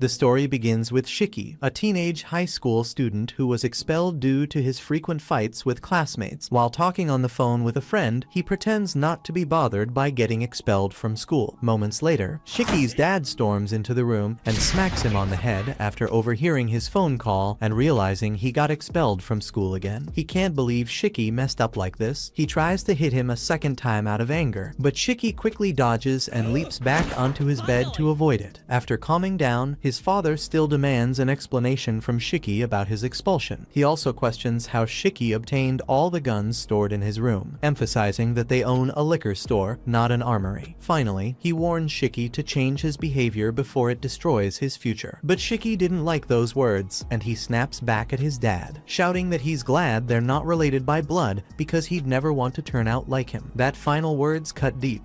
The story begins with Shiki, a teenage high school student who was expelled due to his frequent fights with classmates. While talking on the phone with a friend, he pretends not to be bothered by getting expelled from school. Moments later, Shiki's dad storms into the room and smacks him on the head after overhearing his phone call and realizing he got expelled from school again. He can't believe Shiki messed up like this. He tries to hit him a second time out of anger, but Shiki quickly dodges and leaps back onto his bed to avoid it. After calming down, his father still demands an explanation from Shiki about his expulsion. He also questions how Shiki obtained all the guns stored in his room, emphasizing that they own a liquor store, not an armory. Finally, he warns Shiki to change his behavior before it destroys his future. But Shiki didn't like those words, and he snaps back at his dad, shouting that he's glad they're not related by blood because he'd never want to turn out like him. That final words cut deep.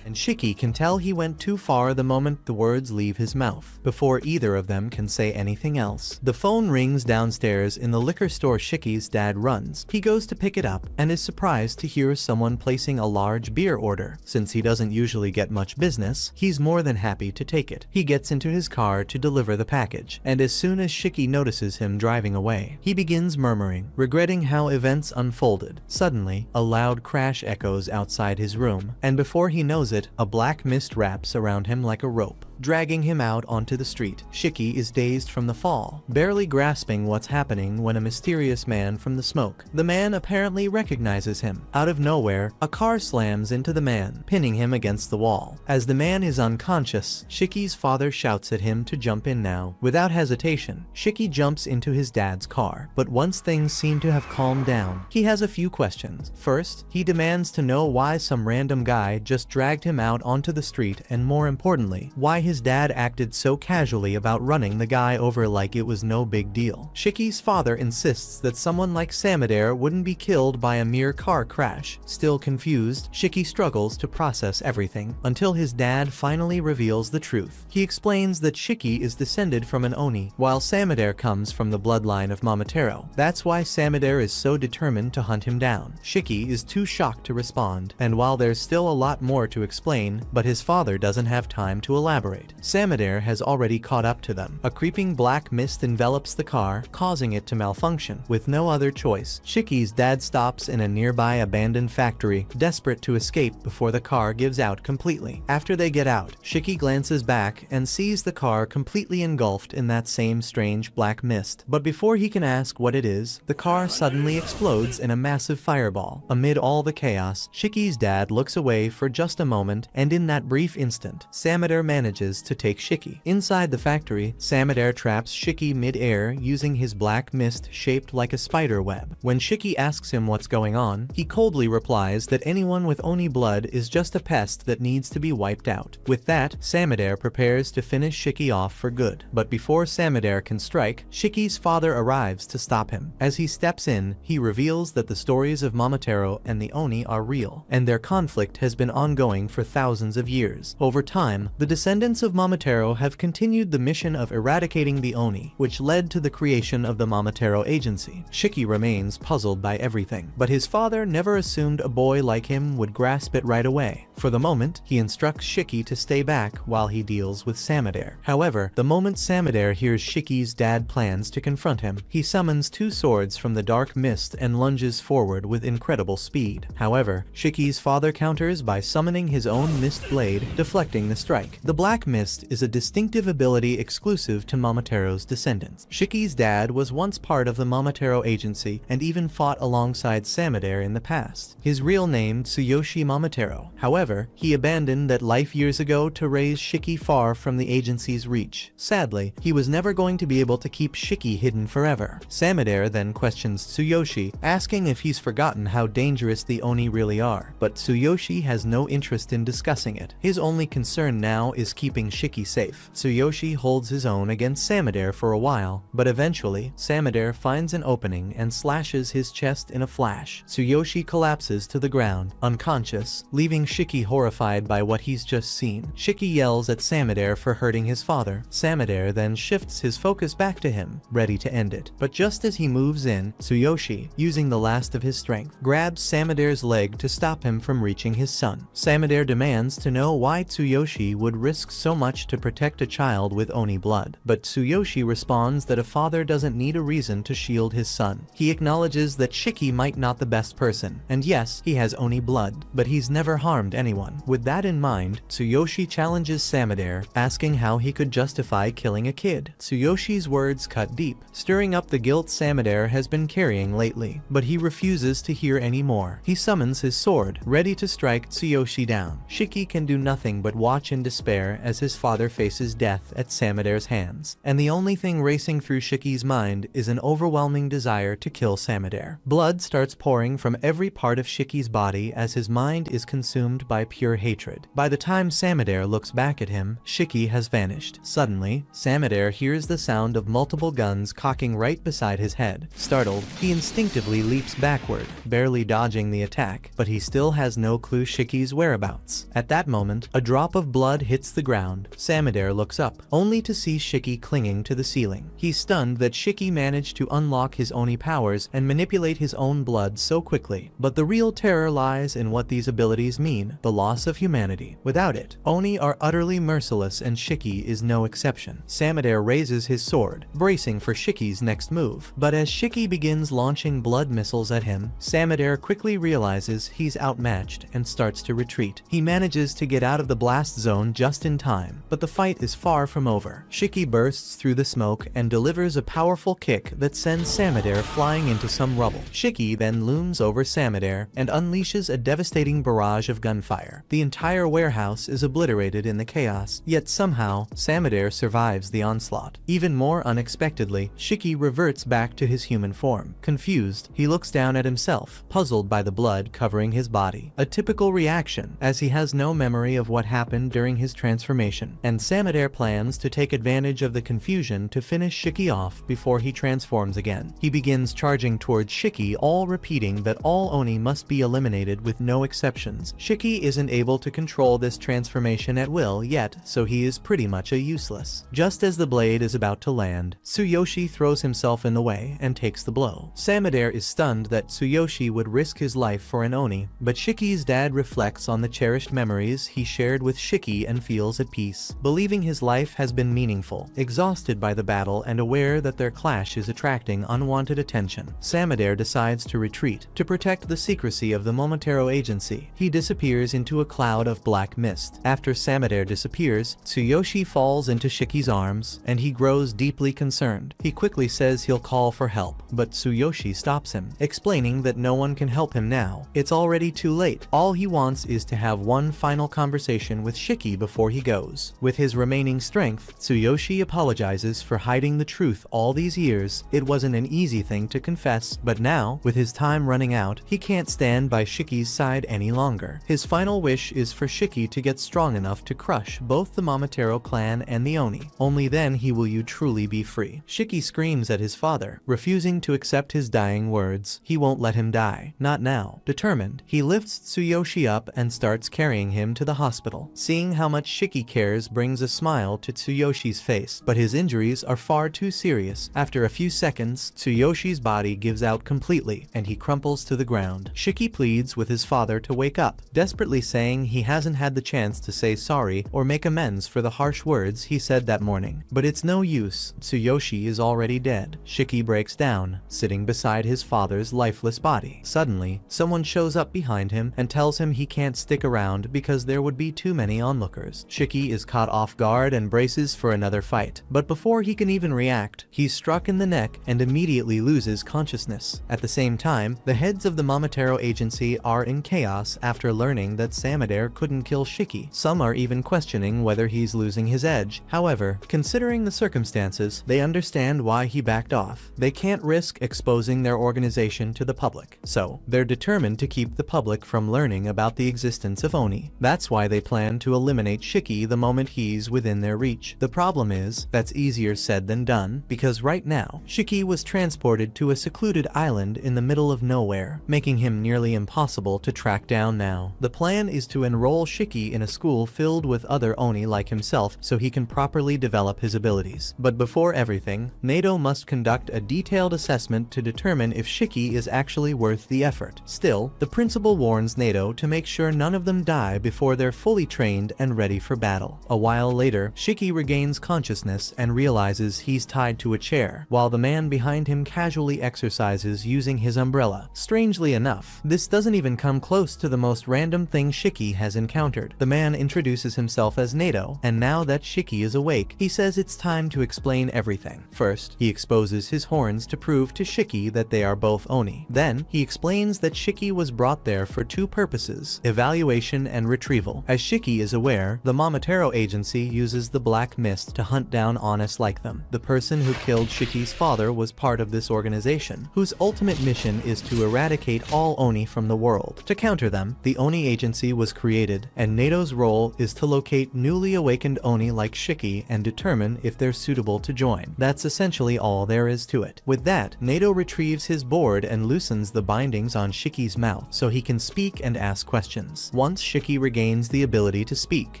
And Shiki can tell he went too far the moment the words leave his mouth, before either of them can say anything else. The phone rings downstairs in the liquor store. Shiki's dad runs. He goes to pick it up and is surprised to hear someone placing a large beer order. Since he doesn't usually get much business, he's more than happy to take it. He gets into his car to deliver the package, and as soon as Shiki notices him driving away, he begins murmuring, regretting how events unfolded. Suddenly, a loud crash echoes outside his room, and before he knows it, a black mist wraps around him like a rope, dragging him out onto the street. Shiki is dazed from the fall, barely grasping what's happening when a mysterious man from the smoke. The man apparently recognizes him. Out of nowhere, a car slams into the man, pinning him against the wall. As the man is unconscious, Shiki's father shouts at him to jump in now. Without hesitation, Shiki jumps into his dad's car, but once things seem to have calmed down, he has a few questions. First, he demands to know why some random guy just dragged him out onto the street, and more importantly, why his dad acted so casually about running the guy over like it was no big deal. Shiki's father insists that someone like Samadare wouldn't be killed by a mere car crash. Still confused, Shiki struggles to process everything until his dad finally reveals the truth. He explains that Shiki is descended from an Oni, while Samadare comes from the bloodline of Momotaro. That's why Samadare is so determined to hunt him down. Shiki is too shocked to respond, and while there's still a lot more to explain, but his father doesn't have time to elaborate. Samadare has already caught up to them. A creeping black mist envelops the car, causing it to malfunction. With no other choice, Shiki's dad stops in a nearby abandoned factory, desperate to escape before the car gives out completely. After they get out, Shiki glances back and sees the car completely engulfed in that same strange black mist. But before he can ask what it is, the car suddenly explodes in a massive fireball. Amid all the chaos, Shiki's dad looks away for just a moment, and in that brief instant, Samadare manages to take Shiki. Inside the factory, Samadare traps Shiki mid-air using his black mist shaped like a spider web. When Shiki asks him what's going on, he coldly replies that anyone with Oni blood is just a pest that needs to be wiped out. With that, Samadare prepares to finish Shiki off for good. But before Samadare can strike, Shiki's father arrives to stop him. As he steps in, he reveals that the stories of Momotaro and the Oni are real, and their conflict has been ongoing for thousands of years. Over time, the descendants of Momotaro have continued the mission of eradicating the Oni, which led to the creation of the Momotaro Agency. Shiki remains puzzled by everything, but his father never assumed a boy like him would grasp it right away. For the moment, he instructs Shiki to stay back while he deals with Samadare. However, the moment Samadare hears Shiki's dad plans to confront him, he summons two swords from the dark mist and lunges forward with incredible speed. However, Shiki's father counters by summoning his own mist blade, deflecting the strike. The black mist is a distinctive ability exclusive to Momotaro's descendants. Shiki's dad was once part of the Momotaro Agency and even fought alongside Samadare in the past. His real name, Tsuyoshi Momotaro. However, he abandoned that life years ago to raise Shiki far from the agency's reach. Sadly, he was never going to be able to keep Shiki hidden forever. Samadare then questions Tsuyoshi, asking if he's forgotten how dangerous the Oni really are, but Tsuyoshi has no interest in discussing it. His only concern now is keeping Shiki safe. Tsuyoshi holds his own against Samadare for a while, but eventually, Samadare finds an opening and slashes his chest in a flash. Tsuyoshi collapses to the ground, unconscious, leaving Shiki horrified by what he's just seen. Shiki yells at Samadare for hurting his father. Samadare then shifts his focus back to him, ready to end it. But just as he moves in, Tsuyoshi, using the last of his strength, grabs Samadare's leg to stop him from reaching his son. Samadare demands to know why Tsuyoshi would risk so so much to protect a child with Oni blood. But Tsuyoshi responds that a father doesn't need a reason to shield his son. He acknowledges that Shiki might not the best person, and yes, he has Oni blood, but he's never harmed anyone. With that in mind, Tsuyoshi challenges Samadare, asking how he could justify killing a kid. Tsuyoshi's words cut deep, stirring up the guilt Samadare has been carrying lately, but he refuses to hear any more. He summons his sword, ready to strike Tsuyoshi down. Shiki can do nothing but watch in despair as his father faces death at Samadare's hands, and the only thing racing through Shiki's mind is an overwhelming desire to kill Samadare. Blood starts pouring from every part of Shiki's body as his mind is consumed by pure hatred. By the time Samadare looks back at him, Shiki has vanished. Suddenly, Samadare hears the sound of multiple guns cocking right beside his head. Startled, he instinctively leaps backward, barely dodging the attack, but he still has no clue Shiki's whereabouts. At that moment, a drop of blood hits the ground. Samadare looks up, only to see Shiki clinging to the ceiling. He's stunned that Shiki managed to unlock his Oni powers and manipulate his own blood so quickly. But the real terror lies in what these abilities mean: the loss of humanity. Without it, Oni are utterly merciless, and Shiki is no exception. Samadare raises his sword, bracing for Shiki's next move. But as Shiki begins launching blood missiles at him, Samadare quickly realizes he's outmatched and starts to retreat. He manages to get out of the blast zone just in time, but the fight is far from over. Shiki bursts through the smoke and delivers a powerful kick that sends Samadare flying into some rubble. Shiki then looms over Samadare and unleashes a devastating barrage of gunfire. The entire warehouse is obliterated in the chaos, yet somehow, Samadare survives the onslaught. Even more unexpectedly, Shiki reverts back to his human form. Confused, he looks down at himself, puzzled by the blood covering his body. A typical reaction, as he has no memory of what happened during his transformation, and Samadare plans to take advantage of the confusion to finish Shiki off before he transforms again. He begins charging towards Shiki, all repeating that all Oni must be eliminated with no exceptions. Shiki isn't able to control this transformation at will yet, so he is pretty much a useless. Just as the blade is about to land, Tsuyoshi throws himself in the way and takes the blow. Samadare is stunned that Tsuyoshi would risk his life for an Oni, but Shiki's dad reflects on the cherished memories he shared with Shiki and feels at peace, believing his life has been meaningful. Exhausted by the battle and aware that their clash is attracting unwanted attention, Samadare decides to retreat. To protect the secrecy of the Momotaro agency, he disappears into a cloud of black mist. After Samadare disappears, Tsuyoshi falls into Shiki's arms, and he grows deeply concerned. He quickly says he'll call for help, but Tsuyoshi stops him, explaining that no one can help him now. It's already too late. All he wants is to have one final conversation with Shiki before he goes. With his remaining strength, Tsuyoshi apologizes for hiding the truth all these years. It wasn't an easy thing to confess, but now, with his time running out, he can't stand by Shiki's side any longer. His final wish is for Shiki to get strong enough to crush both the Momotaro clan and the Oni. Only then he will truly be free. Shiki screams at his father, refusing to accept his dying words. He won't let him die. Not now. Determined, he lifts Tsuyoshi up and starts carrying him to the hospital. Seeing how much Shiki cares brings a smile to Tsuyoshi's face, but his injuries are far too serious. After a few seconds, Tsuyoshi's body gives out completely, and he crumples to the ground. Shiki pleads with his father to wake up, desperately saying he hasn't had the chance to say sorry or make amends for the harsh words he said that morning. But it's no use. Tsuyoshi is already dead. Shiki breaks down, sitting beside his father's lifeless body. Suddenly, someone shows up behind him and tells him he can't stick around because there would be too many onlookers. Shiki is caught off guard and braces for another fight. But before he can even react, he's struck in the neck and immediately loses consciousness. At the same time, the heads of the Momotaro agency are in chaos after learning that Samadare couldn't kill Shiki. Some are even questioning whether he's losing his edge. However, considering the circumstances, they understand why he backed off. They can't risk exposing their organization to the public, so they're determined to keep the public from learning about the existence of Oni. That's why they plan to eliminate Shiki the moment he's within their reach. The problem is, that's easier said than done, because right now, Shiki was transported to a secluded island in the middle of nowhere, making him nearly impossible to track down now. The plan is to enroll Shiki in a school filled with other Oni like himself so he can properly develop his abilities. But before everything, Nato must conduct a detailed assessment to determine if Shiki is actually worth the effort. Still, the principal warns Nato to make sure none of them die before they're fully trained and ready for battle. battle. A while later, Shiki regains consciousness and realizes he's tied to a chair, while the man behind him casually exercises using his umbrella. Strangely enough, this doesn't even come close to the most random thing Shiki has encountered. The man introduces himself as Nato, and now that Shiki is awake, he says it's time to explain everything. First, he exposes his horns to prove to Shiki that they are both Oni. Then, he explains that Shiki was brought there for two purposes: evaluation and retrieval. As Shiki is aware, the Momotaro agency uses the black mist to hunt down honest like them. The person who killed Shiki's father was part of this organization, whose ultimate mission is to eradicate all Oni from the world. To counter them, the Oni agency was created, and Nato's role is to locate newly awakened Oni like Shiki and determine if they're suitable to join. That's essentially all there is to it. With that, Nato retrieves his board and loosens the bindings on Shiki's mouth so he can speak and ask questions. Once Shiki regains the ability to speak,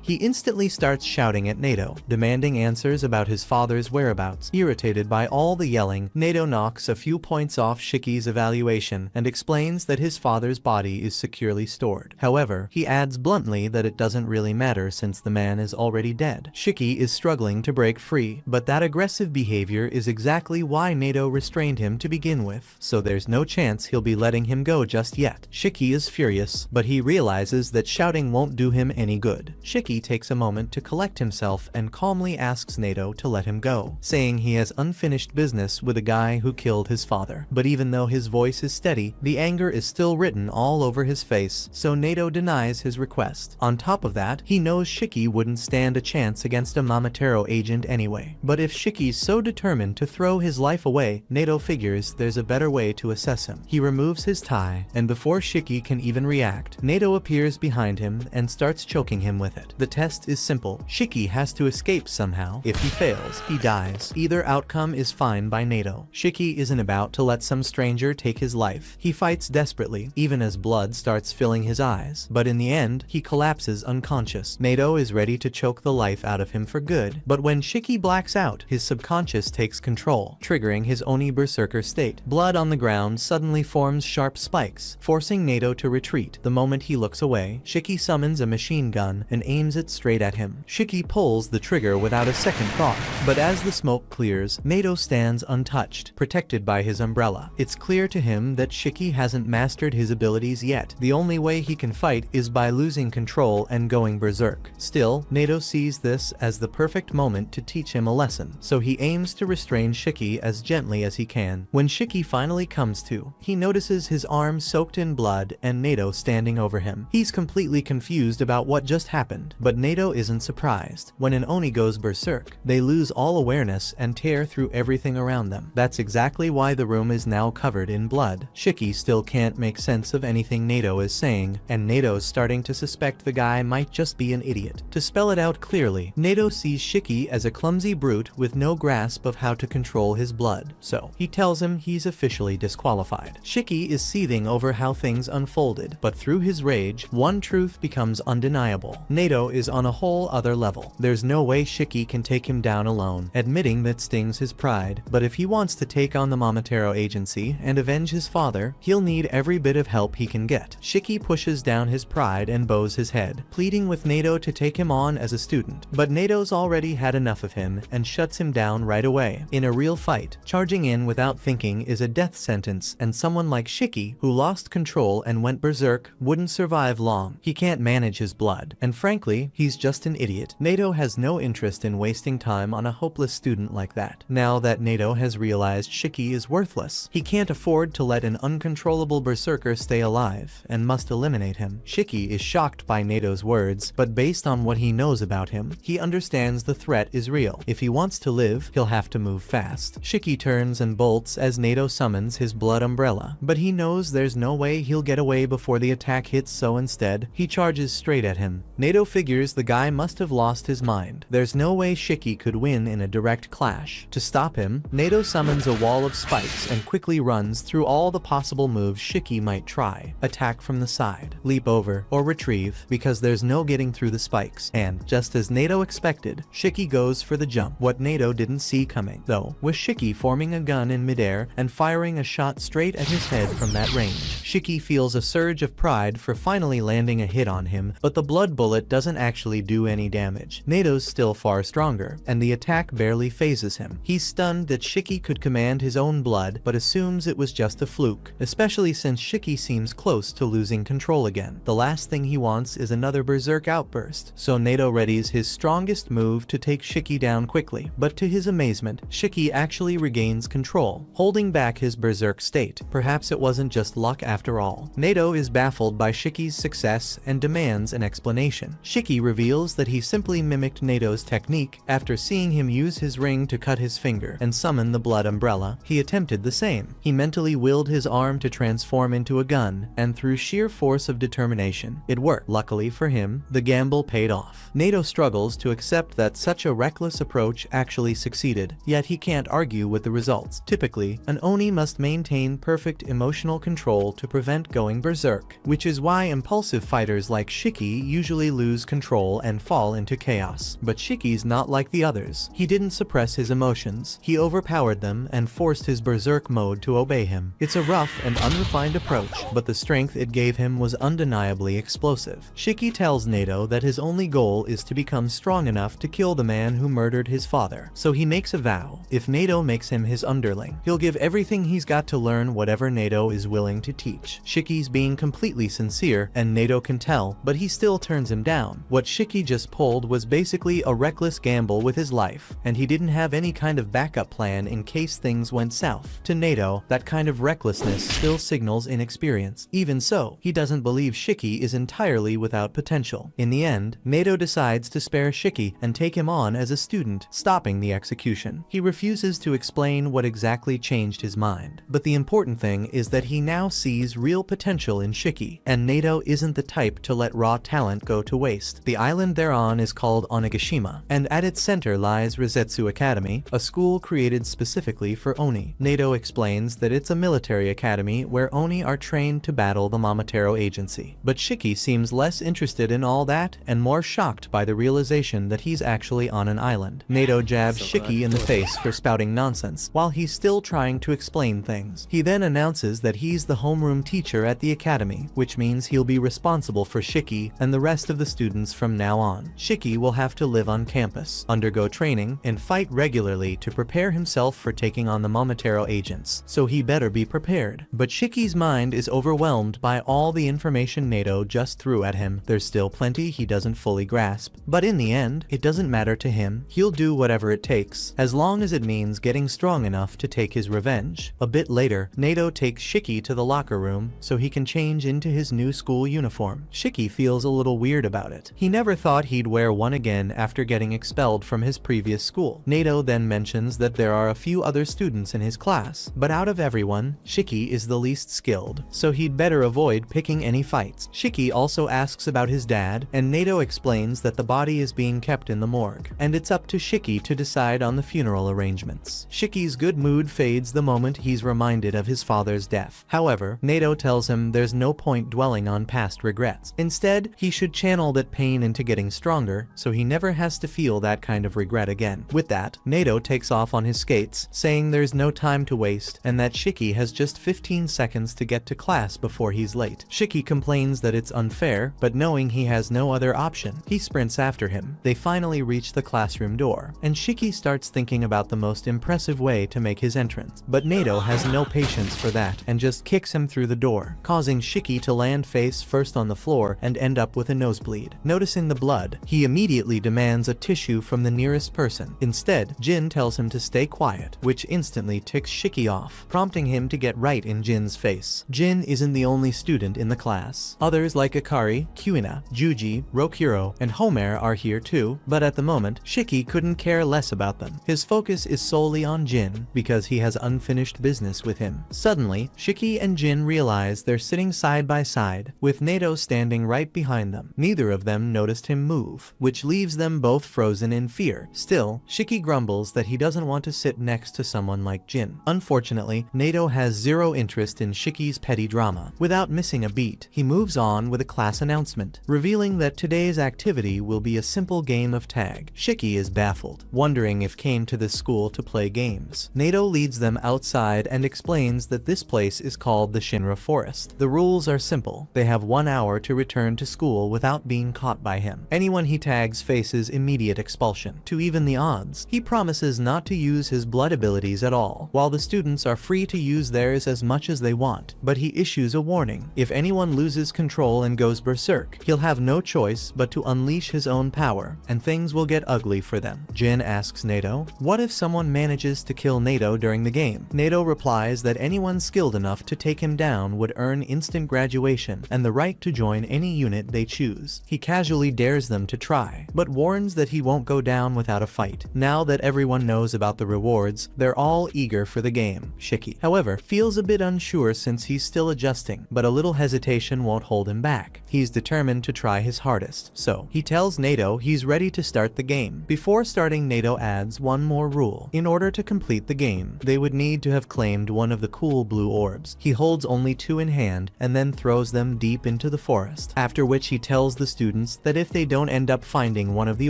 he instantly starts shouting at Nato, demanding answers about his father's whereabouts. Irritated by all the yelling, Nato knocks a few points off Shiki's evaluation and explains that his father's body is securely stored. However, he adds bluntly that it doesn't really matter since the man is already dead. Shiki is struggling to break free, but that aggressive behavior is exactly why Nato restrained him to begin with, so there's no chance he'll be letting him go just yet. Shiki is furious, but he realizes that shouting won't do him any good. Shiki takes a moment to collect himself and calmly asks Nato to let him go, saying he has unfinished business with a guy who killed his father. But even though his voice is steady, the anger is still written all over his face, so Nato denies his request. On top of that, he knows Shiki wouldn't stand a chance against a Momotaro agent anyway. But if Shiki's so determined to throw his life away, Nato figures there's a better way to assess him. He removes his tie, and before Shiki can even react, Nato appears behind him and starts choking him with it. The test is simple. Shiki has to escape somehow. If he fails, he dies. Either outcome is fine by Nato. Shiki isn't about to let some stranger take his life. He fights desperately, even as blood starts filling his eyes. But in the end, he collapses unconscious. Nato is ready to choke the life out of him for good. But when Shiki blacks out, his subconscious takes control, triggering his Oni berserker state. Blood on the ground suddenly forms sharp spikes, forcing Nato to retreat. The moment he looks away, Shiki summons a machine gun and aims it straight at him. Shiki pulls the trigger without a second thought, but as the smoke clears, Nato stands untouched, protected by his umbrella. It's clear to him that Shiki hasn't mastered his abilities yet. The only way he can fight is by losing control and going berserk. Still, Nato sees this as the perfect moment to teach him a lesson, so he aims to restrain Shiki as gently as he can. When Shiki finally comes to, he notices his arm soaked in blood and Nato standing over him. He's completely confused about what just happened, but Nato isn't surprised. When an Oni goes berserk, they lose all awareness and tear through everything around them. That's exactly why the room is now covered in blood. Shiki still can't make sense of anything Nato is saying, and Nato's starting to suspect the guy might just be an idiot. To spell it out clearly, Nato sees Shiki as a clumsy brute with no grasp of how to control his blood, so he tells him he's officially disqualified. Shiki is seething over how things unfolded, but through his rage, one truth becomes undeniable. Nato is on a whole other level. There's no way Shiki can take him down alone, admitting that stings his pride, but if he wants to take on the Momotaro agency and avenge his father, he'll need every bit of help he can get. Shiki pushes down his pride and bows his head, pleading with Nato to take him on as a student, but Nato's already had enough of him and shuts him down right away. In a real fight, charging in without thinking is a death sentence, and someone like Shiki, who lost control and went berserk, wouldn't survive long. He can't manage his blood, and frankly, he's just an idiot. Nato has no interest in wasting time on a hopeless student like that. Now that Nato has realized Shiki is worthless, he can't afford to let an uncontrollable berserker stay alive, and must eliminate him. Shiki is shocked by Nato's words, but based on what he knows about him, he understands the threat is real. If he wants to live, he'll have to move fast. Shiki turns and bolts as Nato summons his blood umbrella, but he knows there's no way he'll get away before the attack hits, so instead, he charges straight at him. Nato figures the guy must have lost his mind. There's no way Shiki could win in a direct clash. To stop him, Nato summons a wall of spikes and quickly runs through all the possible moves Shiki might try. Attack from the side, leap over, or retrieve, because there's no getting through the spikes. And, just as Nato expected, Shiki goes for the jump, what Nato didn't see coming, though, was Shiki forming a gun in midair and firing a shot straight at his head from that range. Shiki feels a surge of pride for finally landing a hit on him, but the blood bullet doesn't actually barely do any damage. Nato's still far stronger, and the attack barely phases him. He's stunned that Shiki could command his own blood, but assumes it was just a fluke, especially since Shiki seems close to losing control again. The last thing he wants is another berserk outburst, so Nato readies his strongest move to take Shiki down quickly. But to his amazement, Shiki actually regains control, holding back his berserk state. Perhaps it wasn't just luck after all. Nato is baffled by Shiki's success and demands an explanation. Shiki reveals that he simply mimicked Nato's technique. After seeing him use his ring to cut his finger and summon the blood umbrella, he attempted the same. He mentally willed his arm to transform into a gun, and through sheer force of determination, it worked. Luckily for him, the gamble paid off. Nato struggles to accept that such a reckless approach actually succeeded, yet he can't argue with the results. Typically, an Oni must maintain perfect emotional control to prevent going berserk, which is why impulsive fighters like Shiki usually lose control and fall into chaos. But Shiki's not like the others. He didn't suppress his emotions, he overpowered them and forced his berserk mode to obey him. It's a rough and unrefined approach, but the strength it gave him was undeniably explosive. Shiki tells Nato that his only goal is to become strong enough to kill the man who murdered his father. So he makes a vow: if Nato makes him his underling, he'll give everything he's got to learn whatever Nato is willing to teach. Shiki's being completely sincere, and Nato can tell, but he still turns him down. What Shiki just pulled was basically a reckless gamble with his life, and he didn't have any kind of backup plan in case things went south. To Nato, that kind of recklessness still signals inexperience. Even so, he doesn't believe Shiki is entirely without potential. In the end, Nato decides to spare Shiki and take him on as a student, stopping the execution. He refuses to explain what exactly changed his mind, but the important thing is that he now sees real potential in Shiki, and Nato isn't the type to let raw talent go to waste. The island they're on is called Onigashima, and at its center lies Rosetsu Academy, a school created specifically for Oni. Nato explains that it's a military academy where Oni are trained to battle the Momotaro agency. But Shiki seems less interested in all that and more shocked by the realization that he's actually on an island. Nato jabs Shiki in the face for spouting nonsense, while he's still trying to explain things. He then announces that he's the homeroom teacher at the academy, which means he'll be responsible for Shiki and the rest of the students from now on. Shiki will have to live on campus, undergo training, and fight regularly to prepare himself for taking on the Momotaro agents, so he better be prepared. But Shiki's mind is overwhelmed by all the information Nato just threw at him. There's still plenty he doesn't fully grasp, but in the end, it doesn't matter to him. He'll do whatever it takes, as long as it means getting strong enough to take his revenge. A bit later, Nato takes Shiki to the locker room so he can change into his new school uniform. Shiki feels a little weird about it. He never thought he'd wear one again after getting expelled from his previous school. Nato then mentions that there are a few other students in his class, but out of everyone, Shiki is the least skilled, so he'd better avoid picking any fights. Shiki also asks about his dad, and Nato explains that the body is being kept in the morgue, and it's up to Shiki to decide on the funeral arrangements. Shiki's good mood fades the moment he's reminded of his father's death. However, Nato tells him there's no point dwelling on past regrets. Instead, he should channel that pain into getting stronger, so he never has to feel that kind of regret again. With that, Nato takes off on his skates, saying there's no time to waste, and that Shiki has just 15 seconds to get to class before he's late. Shiki complains that it's unfair, but knowing he has no other option, he sprints after him. They finally reach the classroom door, and Shiki starts thinking about the most impressive way to make his entrance. But Nato has no patience for that, and just kicks him through the door, causing Shiki to land face first on the floor and end up with a nosebleed. Noticing the blood, he immediately demands a tissue from the nearest person. Instead, Jin tells him to stay quiet, which instantly ticks Shiki off, prompting him to get right in Jin's face. Jin isn't the only student in the class. Others like Akari, Kuina, Juji, Rokuro, and Homer are here too, but at the moment, Shiki couldn't care less about them. His focus is solely on Jin, because he has unfinished business with him. Suddenly, Shiki and Jin realize they're sitting side by side, with Nato standing right behind them. Neither of them noticed him move, which leaves them both frozen in fear. Still, Shiki grumbles that he doesn't want to sit next to someone like Jin. Unfortunately, Nato has zero interest in Shiki's petty drama. Without missing a beat, he moves on with a class announcement, revealing that today's activity will be a simple game of tag. Shiki is baffled, wondering if came to this school to play games. Nato leads them outside and explains that this place is called the Shinra Forest. The rules are simple. They have 1 hour to return to school without being caught by him. Anyone he tags faces immediate expulsion. To even the odds, he promises not to use his blood abilities at all, while the students are free to use theirs as much as they want. But he issues a warning. If anyone loses control and goes berserk, he'll have no choice but to unleash his own power, and things will get ugly for them. Jin asks Nato, what if someone manages to kill Nato during the game? Nato replies that anyone skilled enough to take him down would earn instant graduation and the right to join any unit they choose. He casually dares them to try, but warns that he won't go down without a fight. Now that everyone knows about the rewards, they're all eager for the game. Shiki, however, feels a bit unsure since he's still adjusting, but a little hesitation won't hold him back. He's determined to try his hardest, so he tells Nato he's ready to start the game. Before starting, Nato adds one more rule. In order to complete the game, they would need to have claimed one of the cool blue orbs. He holds only 2 in hand and then throws them deep into the forest, after which he tells the students that if they don't end up finding one of the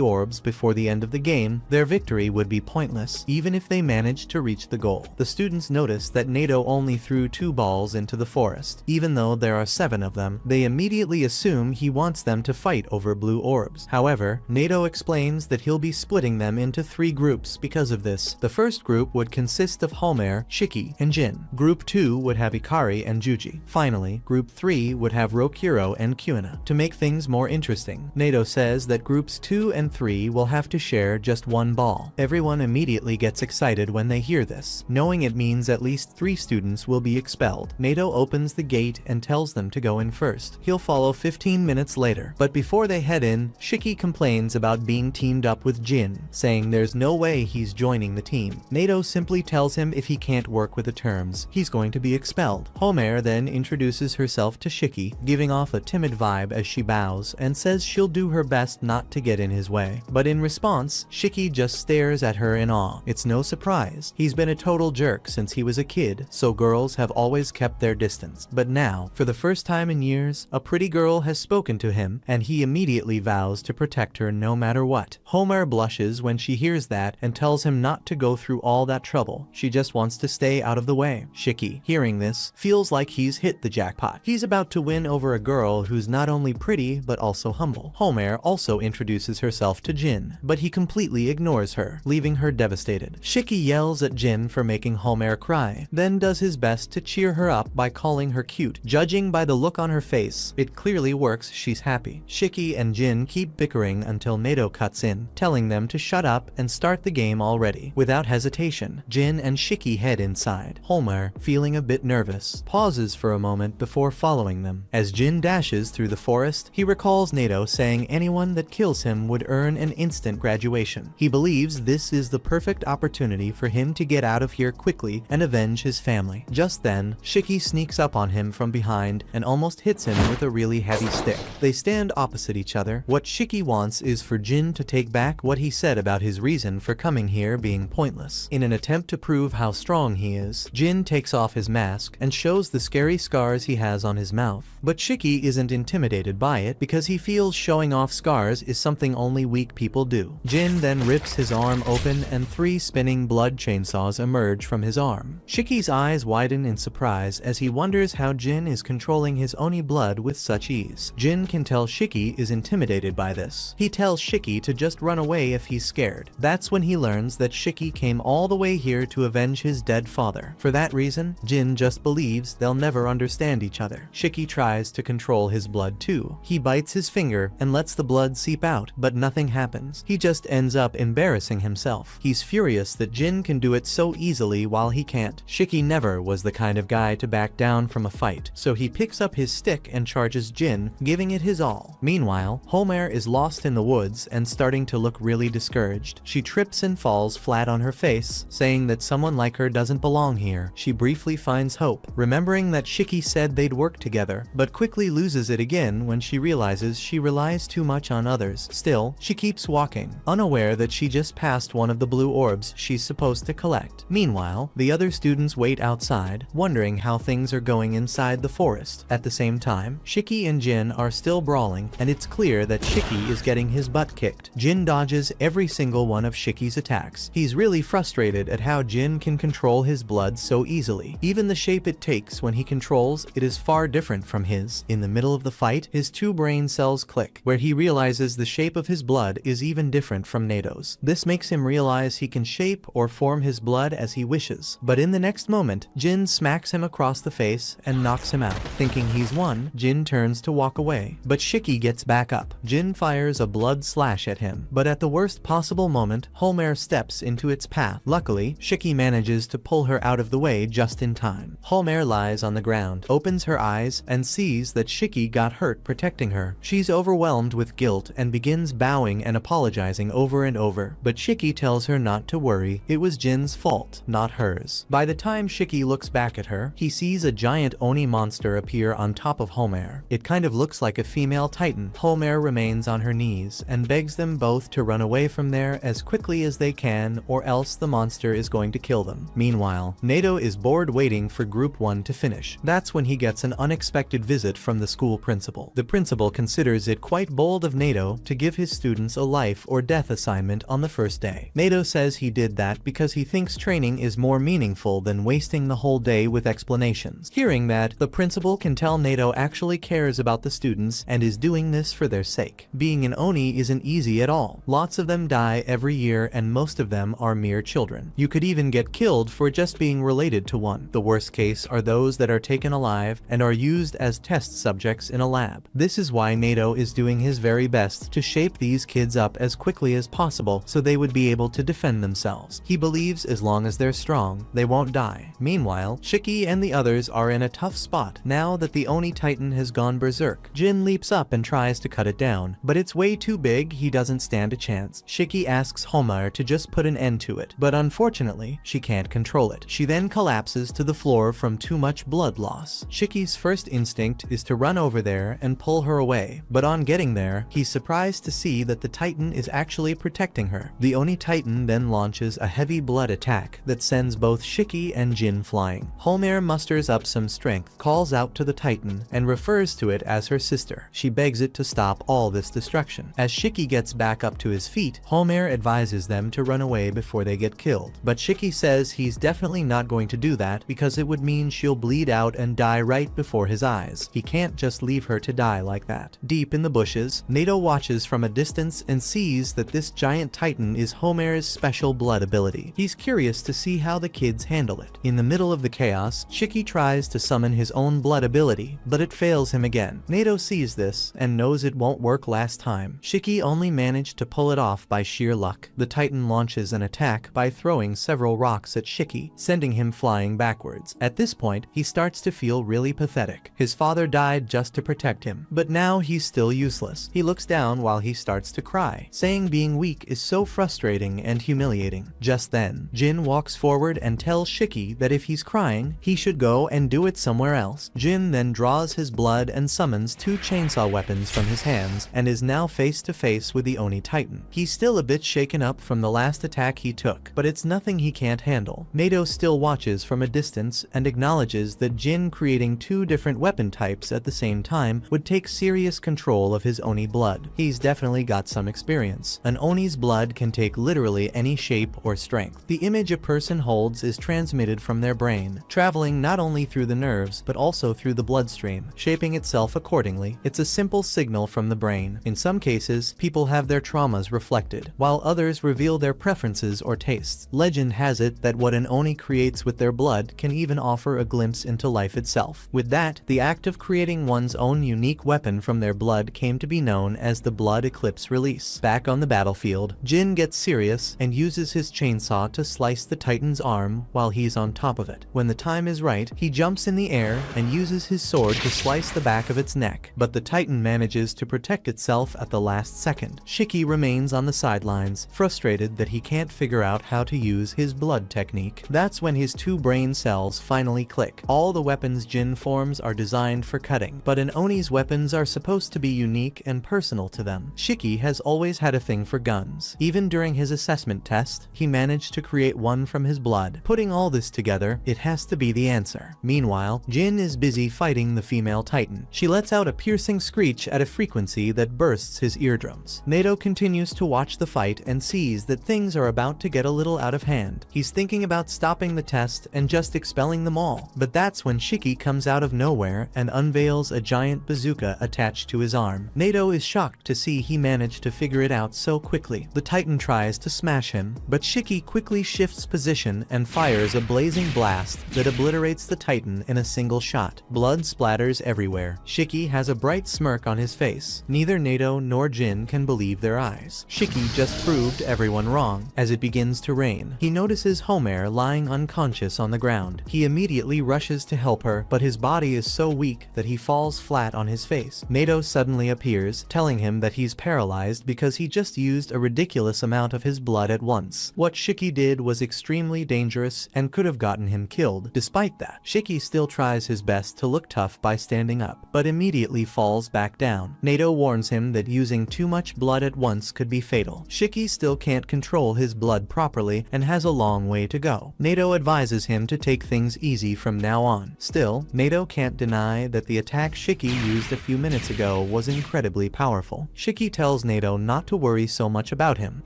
orbs before the end of the game, their victory would be pointless, even if they managed to reach the goal. The students notice that Nato only threw 2 balls into the forest. Even though there are 7 of them, they immediately assume he wants them to fight over blue orbs. However, Nato explains that he'll be splitting them into 3 groups because of this. The first group would consist of Homer, Shiki, and Jin. Group 2 would have Ikari and Juji. Finally, Group 3 would have Rokuro and Kuina. To make things more interesting, Nato says that Groups 2 and 3 will have to share just 1 ball. Everyone immediately gets excited when they hear this, knowing it means at least 3 students will be expelled. Nato opens the gate and tells them to go in first. He'll follow 15 minutes later, but before they head in, Shiki complains about being teamed up with Jin, saying there's no way he's joining the team. Nato simply tells him if he can't work with the terms, he's going to be expelled. Homer then introduces herself to Shiki, giving off a timid vibe as she bows and says she'll do her best not to get in his way. But in response, Shiki just stares at her in awe. It's no surprise. He's been a total jerk since he was a kid, so girls have always kept their distance. But now, for the first time in years, a pretty girl has spoken to him, and he immediately vows to protect her no matter what. Homer blushes when she hears that and tells him not to go through all that trouble. She just wants to stay out of the way. Shiki, hearing this, feels like he's hit the jackpot. He's about to win over a girl who's not only pretty but also humble. Homer also introduces herself to Jin, but he completely ignores her, leaving her devastated. Shiki yells at Jin for making Homer cry, then does his best to cheer her up by calling her cute. Judging by the look on her face, it clearly works. She's happy. Shiki and Jin keep bickering until Nato cuts in, telling them to shut up and start the game already. Without hesitation, Jin and Shiki head inside. Homer, feeling a bit nervous, pauses for a moment before following them. As Jin dashes through the forest, he recalls Nato saying anyone that kills him would earn an instant graduation. He believes this is the perfect opportunity for him to get out of here quickly and avenge his family. Just then, Shiki sneaks up on him from behind and almost hits him with a really heavy stick. They stand opposite each other. What Shiki wants is for Jin to take back what he said about his reason for coming here being pointless. In an attempt to prove how strong he is, Jin takes off his mask and shows the scary scars he has on his mouth. But Shiki isn't intimidated by it because he feels showing off scars is something only weak people do. Jin then rips his arm open and 3 spinning blood chainsaws emerge from his arm. Shiki's eyes widen in surprise as he wonders how Jin is controlling his Oni blood with such ease. Jin can tell Shiki is intimidated by this. He tells Shiki to just run away if he's scared. That's when he learns that Shiki came all the way here to avenge his dead father. For that reason, Jin just believes they'll never understand each other. Shiki tries to control his blood too. He bites his finger and lets the blood seep out, but nothing happens. He just ends up embarrassing himself. He's furious that Jin can do it so easily while he can't. Shiki never was the kind of guy to back down from a fight, so he picks up his stick and charges Jin, giving it his all. Meanwhile, Homer is lost in the woods and starting to look really discouraged. She trips and falls flat on her face, saying that someone like her doesn't belong here. She briefly finds hope, remembering that Shiki said they'd work together, but quickly loses it again when she realizes she relies too much on others. Still, she keeps walking, unaware that she just passed one of the blue orbs she's supposed to collect. Meanwhile, the other students wait outside, wondering how things are going inside the forest. At the same time, Shiki and Jin are still brawling, and it's clear that Shiki is getting his butt kicked. Jin dodges every single one of Shiki's attacks. He's really frustrated at how Jin can control his blood so easily. Even the shape it takes when he controls it is far different from his. In the middle of the fight, his 2 brain cells click, where he realizes the shape of his blood is even different from Nato's. This makes him realize he can shape or form his blood as he wishes. But in the next moment, Jin smacks him across the face and knocks him out. Thinking he's won, Jin turns to walk away. But Shiki gets back up. Jin fires a blood slash at him. But at the worst possible moment, Homer steps into its path. Luckily, Shiki manages to pull her out of the way just in time. Homer lies on the ground, opens her eyes, and sees that Shiki got hurt protecting her. She's overwhelmed with guilt and begins bowing and apologizing over and over. But Shiki tells her not to worry, it was Jin's fault, not hers. By the time Shiki looks back at her, he sees a giant Oni monster appear on top of Homer. It kind of looks like a female titan. Homer remains on her knees and begs them both to run away from there as quickly as they can, or else the monster is going to kill them. Meanwhile, Nato is bored waiting for Group 1 to finish. That's when he gets an unexpected visit from the school principal. The principal considers it quite bold of Nato to give his students a life or death assignment on the first day. Nato says he did that because he thinks training is more meaningful than wasting the whole day with explanations. Hearing that, the principal can tell Nato actually cares about the students and is doing this for their sake. Being an Oni isn't easy at all. Lots of them die every year and most of them are mere children. You could even get killed for just being related to one. The worst case are those that are taken alive and are used as test subjects in a lab. This is why Nato is doing his very best to shape these kids up as quickly as possible so they would be able to defend themselves. He believes as long as they're strong, they won't die. Meanwhile, Shiki and the others are in a tough spot now that the Oni Titan has gone berserk. Jin leaps up and tries to cut it down, but it's way too big, he doesn't stand a chance. Shiki asks Homer to just put an end to it, but unfortunately, she can't control it. She then collapses to the floor from too much blood loss. Shiki's first instinct is to run over there and pull her away, but on getting there, he's surprised to see that the Titan is actually protecting her. The Oni Titan then launches a heavy blood attack that sends both Shiki and Jin flying. Homer musters up some strength, calls out to the Titan, and refers to it as her sister. She begs it to stop all this destruction. As Shiki gets back up to his feet, Homer advises them to run away before they get killed. But Shiki says he's definitely not going to do that because it would mean she'll bleed out and die right before his eyes. He can't just leave her to die like that. Deep in the bushes, Nato watches from a distance and sees that this giant Titan is Homer's special blood ability. He's curious to see how the kids handle it. In the middle of the chaos, Shiki tries to summon his own blood ability, but it fails him again. Nato sees this and knows it won't work last time. Shiki only managed to pull it off by sheer luck. The Titan launches an attack by throwing several rocks at Shiki, sending him flying backwards. At this point, he starts to feel really pathetic. His father died just to protect him, but now he's still useless. He looks down while he starts to cry, saying being weak is so frustrating and humiliating. Just then, Jin walks forward and tells Shiki that if he's crying, he should go and do it somewhere else. Jin then draws his blood and summons two chainsaw weapons from his hands and is now face to face with the Oni Titan. He's still a bit shaken up from the last attack he took, but it's nothing he can't handle. Nato still watches from a distance and acknowledges that Jin creating two different weapon types at the same time would take serious control of his Oni blood. He's definitely got some experience. An Oni's blood can take literally any shape or strength. The image a person holds is transmitted from their brain, traveling not only through the nerves but also through the bloodstream, shaping itself accordingly. It's a simple signal from the brain. In some cases, people have their traumas reflected, while others reveal their preferences or tastes. Legend has it that what an Oni creates with their blood can even offer a glimpse into life itself. With that, the act of creating one's own unique weapon from their blood came to be known as the Blood Eclipse release. Back on the battlefield, Jin gets serious and uses his chainsaw to slice the Titan's arm while he's on top of it. When the time is right, he jumps in the air and uses his sword to slice the back of its neck, but the Titan manages to protect itself at the last second. Shiki remains on the sidelines, frustrated that he can't figure out how to use his blood technique. That's when his two brain cells finally click. All the weapons Jin forms are designed for cutting, but an Oni's weapons are supposed to be unique and personal to them. Shiki has always had a thing for guns. Even during his assessment test, he managed to create one from his blood. Putting all this together, it has to be the answer. Meanwhile, Jin is busy fighting the female Titan. She lets out a piercing screech at a frequency that bursts his eardrums. Nato continues to watch the fight and sees that things are about to get a little out of hand. He's thinking about stopping the test and just expelling them all, but that's when Shiki comes out of nowhere and unveils a giant bazooka attached to his arm. Nato is shocked to see he managed to figure it out so quickly. The Titan tries to smash him, but Shiki quickly shifts position and fires a blazing blast that obliterates the Titan in a single shot. Blood splatters everywhere. Shiki has a bright smirk on his face. Neither Nato nor Jin can believe their eyes. Shiki just proved everyone wrong. As it begins to rain, he notices Homer lying unconscious on the ground. He immediately rushes to help her, but his body is so weak that he falls flat on his face. Nato suddenly appears, telling him that he's paralyzed because he just used a ridiculous amount of his blood at once. What Shiki did was extremely dangerous and could have gotten him killed. Despite that, Shiki still tries his best to look tough by standing up, but immediately falls back down. Nato warns him that using too much blood at once could be fatal. Shiki still can't control his blood properly and has a long way to go. Nato advises him to take things easy from now on. Still, Nato can't deny that the attack Shiki used a few minutes ago was incredibly powerful. Shiki tells Nato not to worry so much about him.